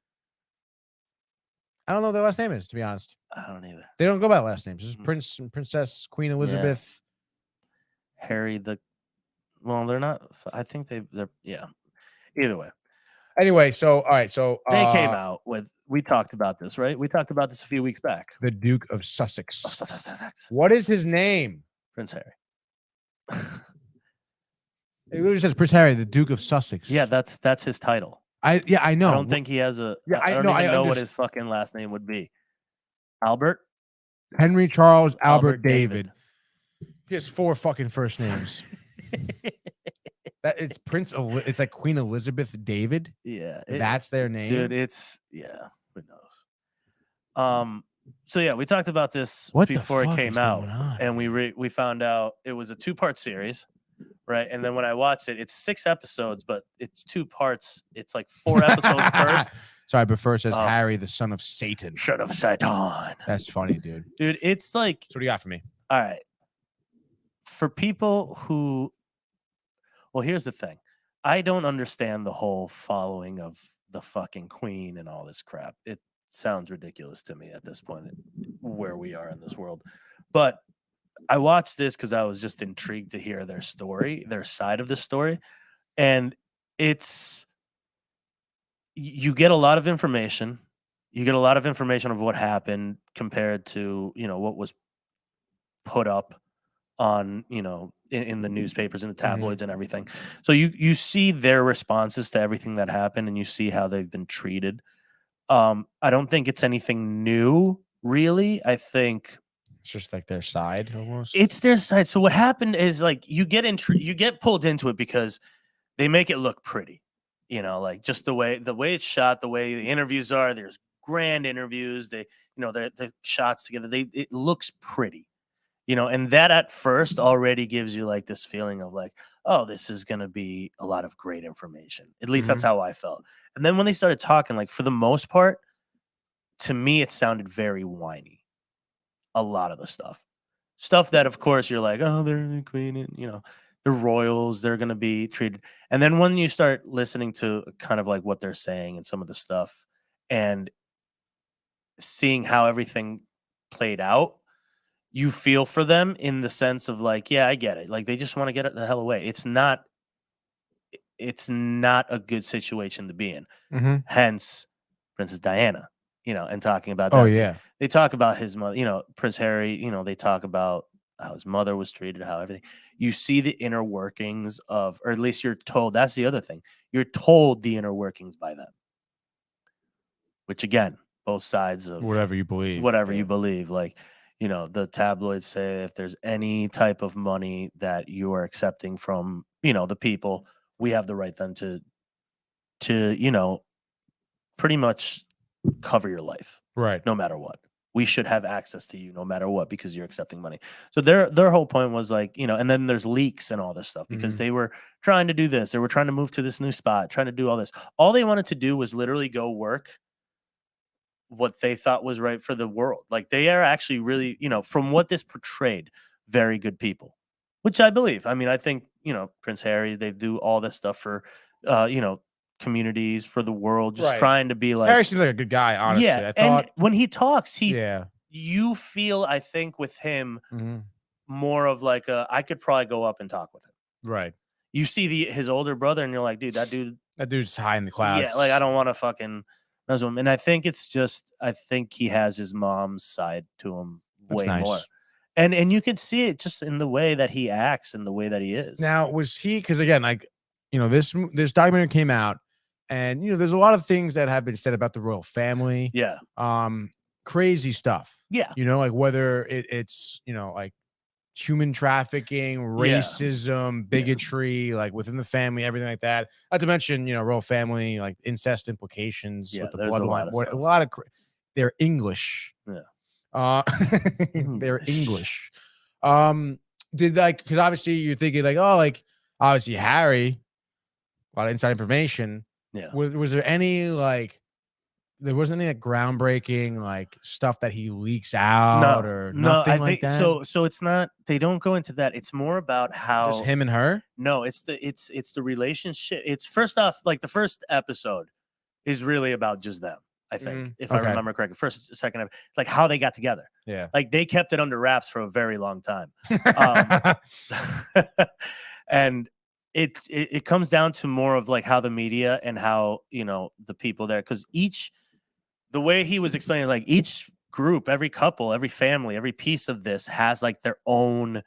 I don't know what their last name is, to be honest. I don't either. They don't go by last names. This is Prince and Princess, Queen Elizabeth. Yeah. Harry they're not. I think they're. Yeah. Either way. Anyway, all right. So they came out with. We talked about this, right? We talked about this a few weeks back. The Duke of Sussex. What is his name? Prince Harry. It literally says Prince Harry, the Duke of Sussex. Yeah, that's his title. I know. I don't think he has a. Yeah, I don't even know what his fucking last name would be. Albert. Henry Charles Albert David. He has 4 fucking first names. It's it's like Queen Elizabeth David. Yeah, that's their name, dude. Who knows? So yeah, we talked about this before it came out, and we found out it was a 2-part series, right? And then when I watched it, it's 6 episodes, but it's 2 parts. It's like 4 episodes first. Sorry, but first says Harry, the son of Satan. Son of Satan. That's funny, dude. Dude, it's like. So what do you got for me? All right. For people who. Well, here's the thing. I don't understand the whole following of the fucking queen and all this crap. It sounds ridiculous to me at this point where we are in this world. But I watched this because I was just intrigued to hear their story, their side of the story. And you get a lot of information. You get a lot of information of what happened compared to, what was put up on, in the newspapers and the tabloids and everything. So you see their responses to everything that happened and you see how they've been treated. I don't think it's anything new, really. I think it's just like their side almost. It's their side. So what happened is like you get pulled into it because they make it look pretty. Like just the way it's shot, the way the interviews are, there's grand interviews. They, the shots together, it looks pretty. And that at first already gives you like this feeling of like, oh, this is going to be a lot of great information. At least that's how I felt. And then when they started talking, like for the most part, to me, it sounded very whiny. A lot of the stuff that, of course, you're like, oh, they're the queen. And, the royals, they're going to be treated. And then when you start listening to kind of like what they're saying and some of the stuff and seeing how everything played out, you feel for them in the sense of like, yeah, I get it. Like they just want to get the hell away. It's not a good situation to be in. Mm-hmm. Hence Princess Diana, and talking about that. Oh yeah. They talk about his mother, Prince Harry, they talk about how his mother was treated, how everything. You see the inner workings of, or at least you're told, that's the other thing. You're told the inner workings by them. Which again, both sides of Whatever you believe. you believe. Like, the tabloids say if there's any type of money that you are accepting from, the people, we have the right then to pretty much cover your life. Right. No matter what. We should have access to you no matter what because you're accepting money. So their whole point was like, and then there's leaks and all this stuff because they were trying to do this. They were trying to move to this new spot, trying to do all this. All they wanted to do was literally go work what they thought was right for the world. Like they are actually really, from what this portrayed, very good people, which I believe. I mean, I think, Prince Harry, they do all this stuff for, communities, for the world, just Right. trying to be like. Harry seems like a good guy, honestly. Yeah, I thought, and when he talks, yeah. you feel, I think, with him Mm-hmm. more of like I could probably go up and talk with him. Right. You see his older brother, and you're like, dude, that dude's high in the clouds. Yeah, like I don't want to fucking mess with him. And I think I think he has his mom's side to him way more. And you can see it just in the way that he acts and the way that he is. Now, was he, because again, like, this documentary came out, and there's a lot of things that have been said about the royal family. Yeah. Crazy stuff. Yeah. Like whether it's like human trafficking, racism, bigotry, like within the family, everything like that. Not to mention, royal family, like incest implications with the bloodline. A lot of they're English. Yeah. They're English. Because obviously you're thinking like, oh, like obviously Harry, a lot of inside information. Yeah. Was there any like? There wasn't any like groundbreaking like stuff that he leaks out or nothing I like think that. so it's not. They don't go into that. It's more about how just him and her. No, it's the relationship. It's first off, like the first episode is really about just them. I think, if I remember correctly, second, like how they got together. Yeah, like they kept it under wraps for a very long time, and it comes down to more of like how the media and how the people there, because the way he was explaining, like each group, every couple, every family, every piece of this has like their own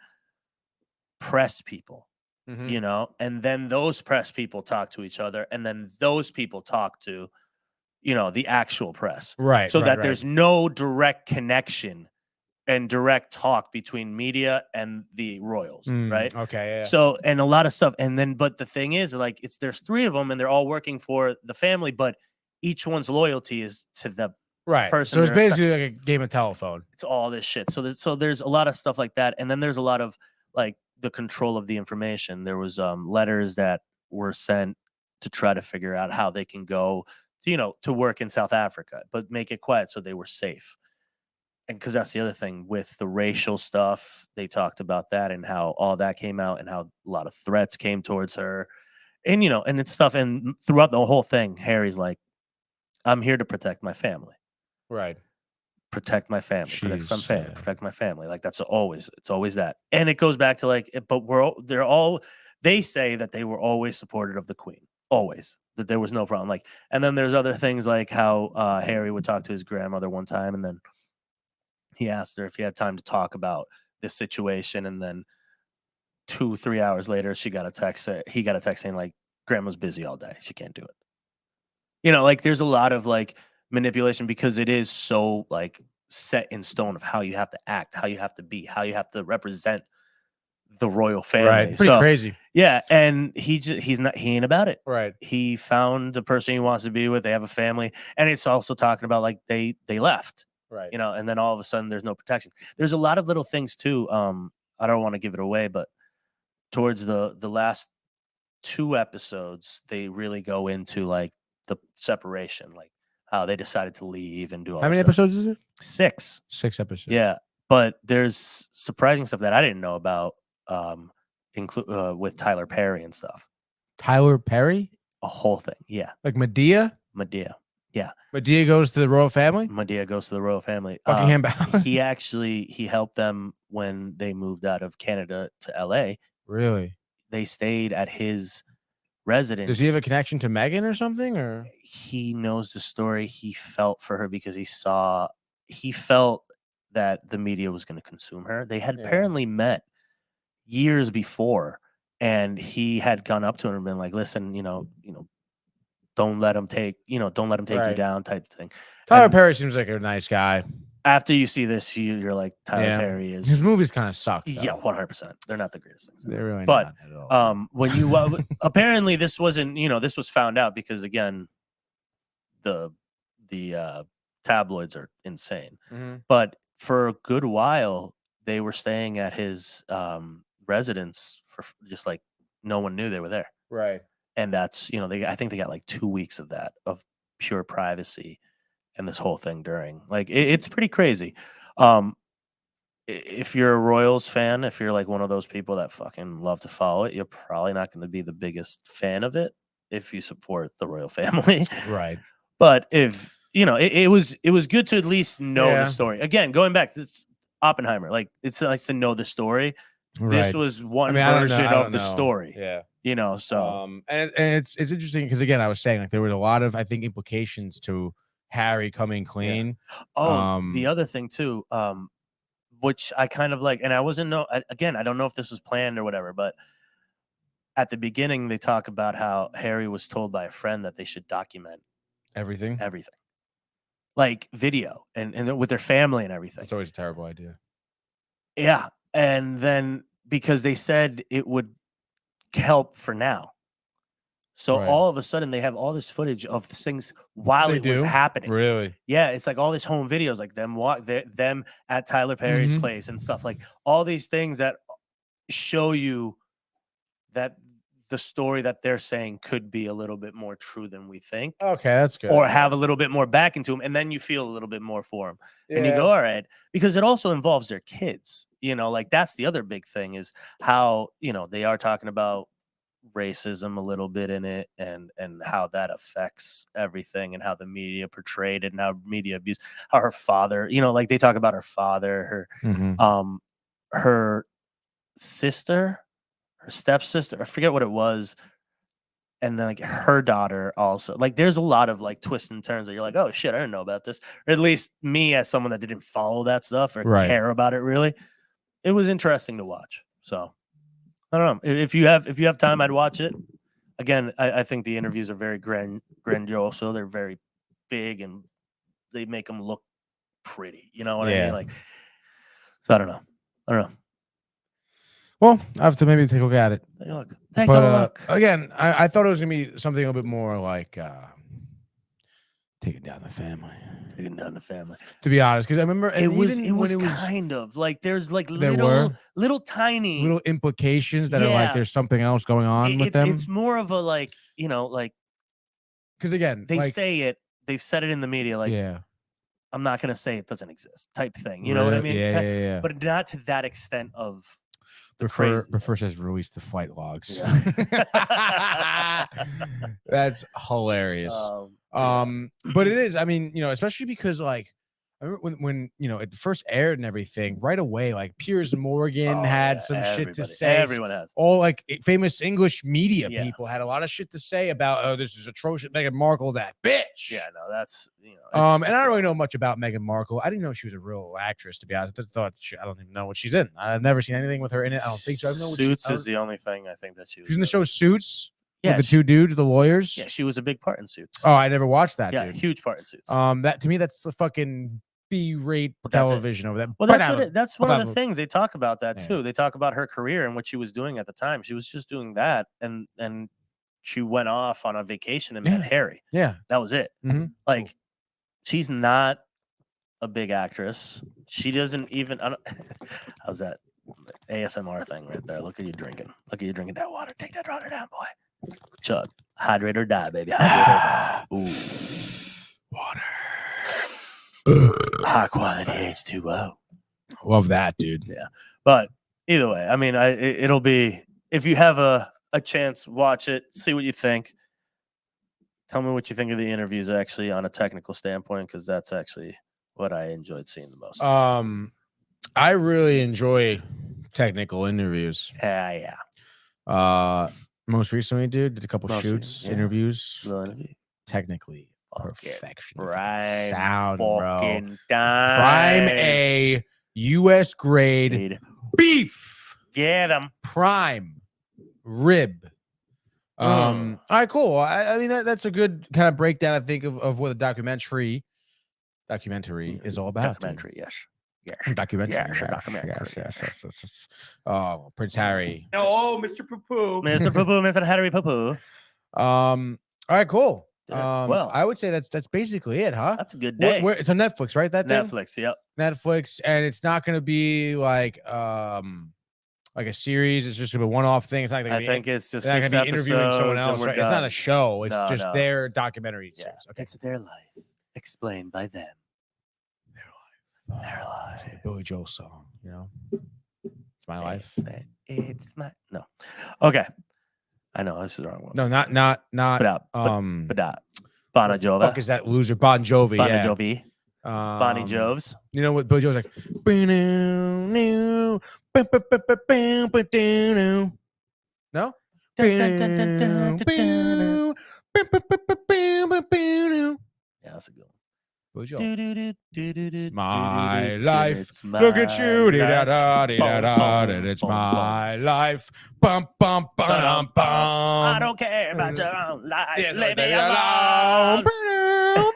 press people, and then those press people talk to each other, and then those people talk to, the actual press. Right. So that there's no direct connection and direct talk between media and the royals. Right. Okay. Yeah. So, and a lot of stuff. And then, but the thing is, like, there's three of them and they're all working for the family, but each one's loyalty is to the person. So it's basically like a game of telephone. It's all this shit. So there's a lot of stuff like that. And then there's a lot of like the control of the information. There was letters that were sent to try to figure out how they can go to, to work in South Africa, but make it quiet so they were safe. And because that's the other thing with the racial stuff, they talked about that and how all that came out and how a lot of threats came towards her. And, and it's stuff. And throughout the whole thing, Harry's like, I'm here to protect my family. Right. Protect my family. Protect my family. Like it's always that. And it goes back to like, but they say that they were always supportive of the Queen. Always. That there was no problem. Like, and then there's other things like how Harry would talk to his grandmother one time, and then he asked her if he had time to talk about this situation, and then 2-3 hours later, he got a text saying like, grandma's busy all day. She can't do it. Like there's a lot of like manipulation because it is so like set in stone of how you have to act, how you have to be, how you have to represent the royal family. Right. Pretty crazy. Yeah. And he ain't about it. Right. He found the person he wants to be with. They have a family. And it's also talking about like they left. Right. And then all of a sudden there's no protection. There's a lot of little things too. I don't want to give it away, but towards the last 2 episodes, they really go into like the separation, like how they decided to leave and do all. How many episodes is it? 6. 6 episodes. Yeah, but there's surprising stuff that I didn't know about. with Tyler Perry and stuff. Tyler Perry, A whole thing, yeah. like Medea. Medea goes to the royal family. Medea goes to the royal family. Buckingham Palace. He helped them when they moved out of Canada to L.A. Really? They stayed at his residence. Does he have a connection to Meghan or something? Or he knows the story. He felt for her because he felt that the media was going to consume her. They had apparently met years before, and he had gone up to her and been like, "Listen, don't let him take you down," type of thing. Tyler And Perry seems like a nice guy. after you see this, you're like, Tyler Perry is. His movies kind of suck. Though. Yeah, 100%. They're not the greatest things. They're really but not at all. when you apparently this wasn't, this was found out because again, the tabloids are insane. But for a good while, they were staying at his residence for just like no one knew they were there. Right. And that's I think they got like 2 weeks of that of pure privacy, and this whole thing during it's pretty crazy. If you're a Royals fan, if you're like one of those people that fucking love to follow it, you're probably not going to be the biggest fan of it if you support the royal family. Right. But if it was good to at least know the story. Again, going back to this Oppenheimer, like it's nice to know the story. Right. This was one I version don't of the know. story. Yeah. So and it's interesting because again, I was saying like there was a lot of I think implications to Harry coming clean. the other thing too, which I kind of like, and I don't know if this was planned or whatever, but at the beginning they talk about how Harry was told by a friend that they should document everything, like video and with their family and everything. It's always a terrible idea. Yeah, and then because they said it would help for now. So all of a sudden they have all this footage of things while it was happening. Really? Yeah, it's like all this home videos, like them at Tyler Perry's place and stuff, like all these things that show you that the story that they're saying could be a little bit more true than we think. Okay, that's good. Or have a little bit more back into them, and then you feel a little bit more for them. And you go, all right, because it also involves their kids. Like that's the other big thing is how, they are talking about racism a little bit in it and how that affects everything and how the media portrayed it and how media abuse, how her father, like they talk about her father, her sister, her stepsister, I forget what it was. And then like her daughter also, like there's a lot of like twists and turns that you're like, oh shit, I didn't know about this. Or at least me as someone that didn't follow that stuff or care about it really. It was interesting to watch. So I don't know. If you have time, I'd watch it. Again, I think the interviews are very grandiose. So they're very big and they make them look pretty. You know what I mean? Like, so I don't know. Well, I have to maybe take a look at it. Take a look. Again, I thought it was gonna be something a little bit more like taking down the family. To be honest, because I remember it was kind of like there's like little tiny implications that are like there's something else going on with them. It's more of a like because again they say it, they've said it in the media like I'm not gonna say it doesn't exist type thing. You know what I mean? Yeah. But not to that extent of. Prefer says release the flight logs. That's hilarious. But it is. I mean, especially because like I remember when it first aired and everything. Right away, like Piers Morgan had some shit to say. Everyone has. All like famous English media people had a lot of shit to say about. Oh, this is atrocious. Meghan Markle, that bitch. Yeah, no, that's and I don't really know much about Meghan Markle. I didn't know she was a real actress, to be honest. I don't even know what she's in. I've never seen anything with her in it. I don't think so. I don't know Suits is the only thing I think that she's in the show Suits. Yeah, with the two dudes, the lawyers. Yeah, she was a big part in Suits. Oh, I never watched that. Yeah, dude. Huge part in Suits. That to me, that's the fucking B-rate television over there. Well, that's one of the things they talk about that too. They talk about her career and what she was doing at the time. She was just doing that, and she went off on a vacation and met Harry. Yeah, that was it. Like, she's not a big actress. She doesn't even. How's that ASMR thing right there? Look at you drinking. Look at you drinking that water. Take that water down, boy. Chug. Hydrate or die, baby. Hydrate or die. Ooh. Water. High quality H2O. Love that, dude. Yeah, but either way, I mean, it'll be if you have a chance, watch it, see what you think. Tell me what you think of the interviews actually on a technical standpoint, because that's actually what I enjoyed seeing the most. I really enjoy technical interviews. Yeah. Most recently, dude, did a couple Most shoots, recent, yeah. interviews. Little interview. Technically, Fuck it. perfection. Prime Sound, bro. fucking time. Prime A, U.S. grade beef. Get 'em. Prime rib. All right, cool. I mean, that's a good kind of breakdown, I think, of what the documentary is all about. Documentary, yes. Documentary. Yes. Oh, Prince Harry. Oh, Mr. Poo-Poo. Mr. Poo-Poo, Mr. Harry Poo-Poo. All right, cool. Well, I would say that's basically it, huh? That's a good day. It's on Netflix, right? That thing? Netflix, yep. Netflix, and it's not going to be like a series. It's just gonna be a one-off thing. It's not gonna I think it's just not 6 gonna be interviewing someone episodes and else, we're right? It's not a show. It's No, just no. their documentary Yeah. series. Okay. It's their life explained by them. Their life. Like a Billy Joel song, you know? It's my life. It's my no. Okay. I know this is the wrong one. No, not But Bon Jovi. Fuck is that loser? Bon Jovi. Bon Yeah. Jovi. Bonnie Joves. You know what Billy Joel's like? No? Yeah, that's a good one. Billy Joel. It's my life. Look at you. It's my life. Bum, bum, bum, bum. I don't care about your own life. Yes, Leave me alone. alone.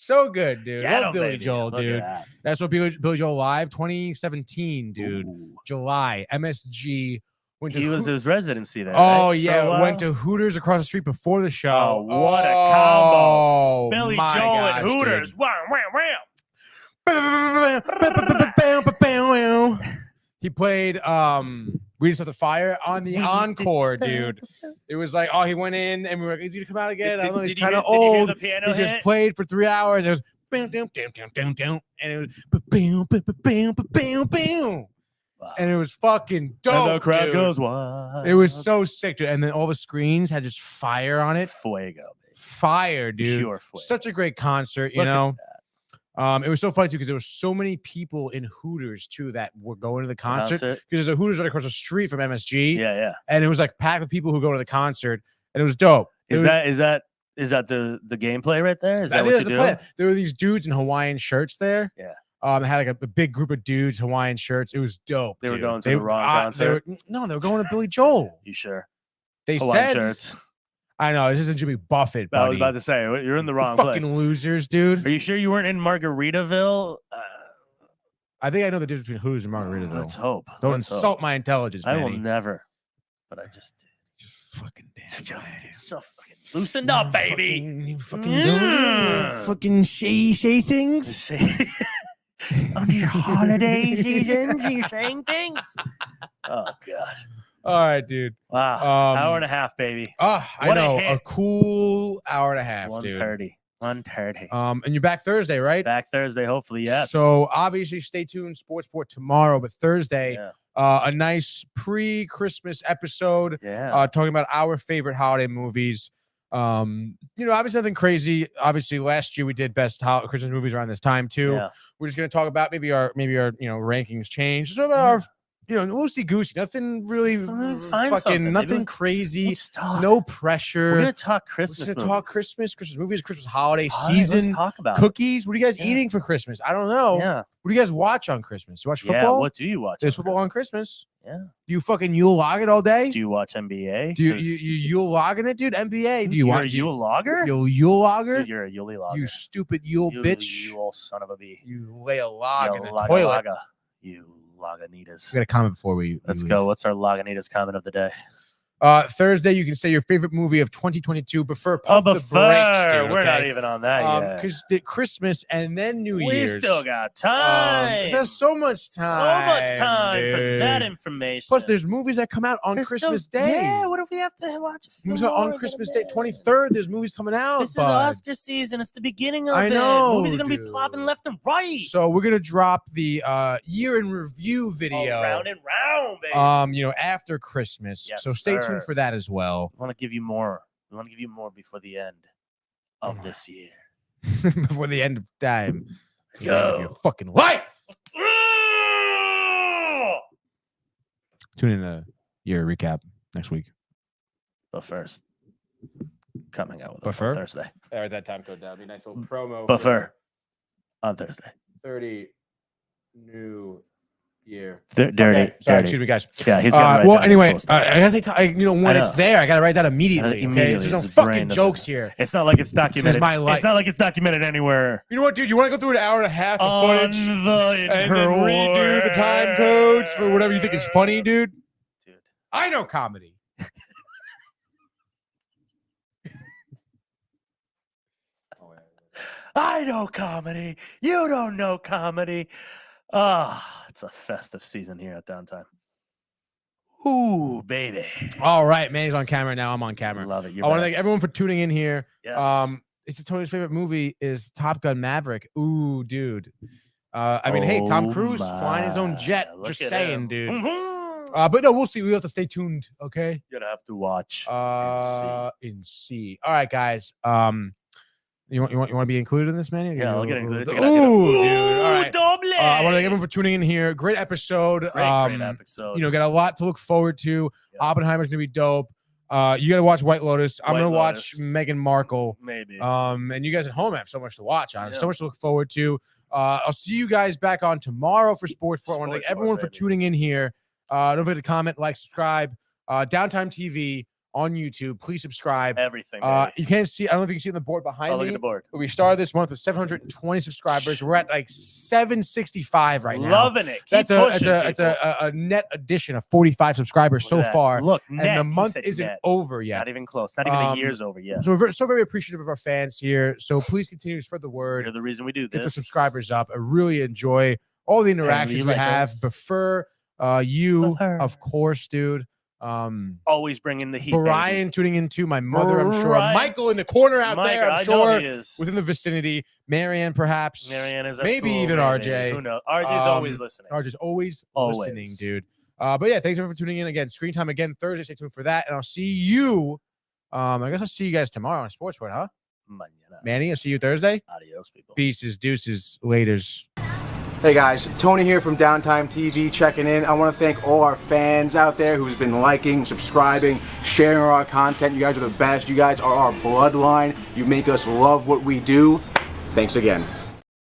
So good, dude. Get Love 'em, Billy baby. Joel, Look at dude. that. That's what Billy Joel Live 2017, dude. Ooh. July. MSG. Went to He was his residency there. Oh, right? yeah. Went to Hooters across the street before the show. Oh, what a combo. Oh, Billy my Joel gosh, and Hooters. dude. Wow, wow, wow. He played We Just Set the Fire on the encore, dude. It was like, oh, he went in and we were like, is he gonna come out again? I don't know, he's kind of Did you hear old. the piano He just hit? played for 3 hours. It was and it was Wow. and it was fucking dope. And the crowd dude. goes wild. It was so sick, dude. And then all the screens had just fire on it. Fuego, baby. Fire, dude. Pure fuego. Such a great concert, you Look at know. that. It was so funny too because there were so many people in Hooters too that were going to the concert because Concert? there's a Hooters right across the street from MSG. Yeah, yeah. And it was like packed with people who go to the concert, and it was dope. Is that the gameplay right there? Is that what you do? There were these dudes in Hawaiian shirts there. Yeah. They had like a big group of dudes, Hawaiian shirts. It was dope. They were dude. going to the wrong concert? They were going to Billy Joel. You sure? They Hawaiian said, shirts. I know, this isn't Jimmy Buffett, I was buddy. about to say, you're in the wrong Fucking place. losers, dude. Are you sure you weren't in Margaritaville? I think I know the difference between Hooters and Margaritaville. Let's hope. Don't Let's insult hope. my intelligence, I will Manny. never. But I just did. Just fucking damn. So fucking loosened up, baby. You fucking say things. On your holiday seasons, you saying things. Oh god. All right, dude. Wow. Hour and a half, baby. I What a know. hit. A cool hour and a half, dude. 1:30. And you're back Thursday, right? Back Thursday, hopefully, yes. So obviously, stay tuned. Sportsport tomorrow, but Thursday, Yeah. a nice pre-Christmas episode. Yeah. Talking about our favorite holiday movies. Obviously nothing crazy. Obviously, last year we did best Christmas movies around this time too. Yeah. We're just gonna talk about maybe our rankings change. Just about our loosey goosey. Nothing really Find fucking something, nothing dude. crazy. We'll just talk. No pressure. We're gonna talk We're Christmas. just gonna talk movies. Christmas movies, Christmas holiday All right, let's season. talk about it. Cookies. What are you guys Yeah. eating for Christmas? I don't know. Yeah. What do you guys watch on Christmas? You watch Yeah. football? What do you watch? There's on football on Christmas. Yeah. Do you fucking Yule log it all day? Do you watch NBA? Do you Yule logging it, dude? NBA? Do you You're want a Yule logger? You Yule logger? Dude, you're a Yule logger. You stupid Yule bitch. You old son of a bee. You lay a log in the Laga, toilet. Laga. You Lagunitas. We got a comment before we Let's leave. go. What's our Lagunitas comment of the day? Thursday, you can say your favorite movie of 2022. Before pump the brakes, dude. We're not even on that yet. Because Christmas and then New We Year's. still got time. There's so much time. So much time for that dude. information. Plus, there's movies that come out on There's Christmas still- Day. Yeah, what if we have to watch a few Movies more are on and Christmas get Day, to bed? 23rd. There's movies coming out. This is bud. Oscar season. It's the beginning of I it. know, Movies are gonna be dude. plopping left and right. So we're gonna drop the year in review video. Round and round, baby. After Christmas. Yes, so stay sir. tuned for that as well. I want to give you more. We want to give you more before the end of this year. Before the end of time. Let's The end of go. your fucking life. Tune in to your recap next week. But first, coming out with But us on for? Thursday. I write that time code down. Be a nice little promo. Buffer on Thursday. 30 New Year. Dirty. Okay, sorry, dirty. excuse me, guys. Yeah, he's got Well, anyway, I gotta take when I it's know. there, I gotta write that immediately. Okay, Immediately, there's no his fucking brain doesn't- jokes here. It's not like it's documented. my life. It's not like it's documented anywhere. You know what, dude? You want to go through an hour and a half of On footage the and then redo the time codes for whatever you think is funny, dude? Dude. I know comedy. I know comedy. You don't know comedy. It's a festive season here at Downtime. Ooh, baby. All right, man, he's on camera now. I'm on camera. Love it. I want to thank everyone for tuning in here. Yes. It's Tony's favorite movie is Top Gun Maverick. Ooh, dude. Hey, Tom Cruise flying his own jet. Look Just at saying, him. dude. Mhm. But no, we'll see. We have to stay tuned. Okay. You're gonna have to watch. In C. All right, guys. You want to be included in this, man? Yeah, I'll get included. Ooh, dude. All right. Doble. I want to thank everyone for tuning in here. Great episode. Great episode. Got a lot to look forward to. Yeah. Oppenheimer's gonna be dope. You gotta watch White Lotus. I'm White gonna Lotus. watch Meghan Markle. Maybe. And you guys at home have so much to watch on. Yeah. So much to look forward to. I'll see you guys back on tomorrow for Sports Report. I want to thank Sports everyone Report, for baby. tuning in here. Don't forget to comment, like, subscribe. Downtime TV on YouTube. Please subscribe. Everything. Baby. You can't see. I don't know if you can see on the board behind Look me. at the board. But we started this month with 720 subscribers. We're at like 765 right now. Loving it. Keep That's pushing, it's a net addition of 45 subscribers Look so at that. far. Look, And net. the He month said isn't net. over yet. Not even close. Not even a year's over yet. So we're so very appreciative of our fans here. So please continue to spread the word. You're the reason we do this. Get the subscribers up. I really enjoy all the interactions we like have. us. Prefer you, Prefer. of course, dude. Always bringing the heat. baby. Brian tuning into, my mother, I'm sure. Brian. Michael in the corner out Mike, there, I I'm know sure. he is. Within the vicinity. Marianne, perhaps. Marianne is at maybe school, even maybe. RJ. Who knows? RJ's always listening. RJ's always listening, Always. dude. But yeah, thanks everyone for tuning in again. Screen time again Thursday. Stay tuned for that. And I'll see you. I guess I'll see you guys tomorrow on Sports Report, huh? Mañana. Manny, I'll see you Thursday. Adios, people. Pieces, deuces, laters. Hey guys, Tony here from Downtime TV checking in. I want to thank all our fans out there who's been liking, subscribing, sharing our content. You guys are the best. You guys are our bloodline. You make us love what we do. Thanks again.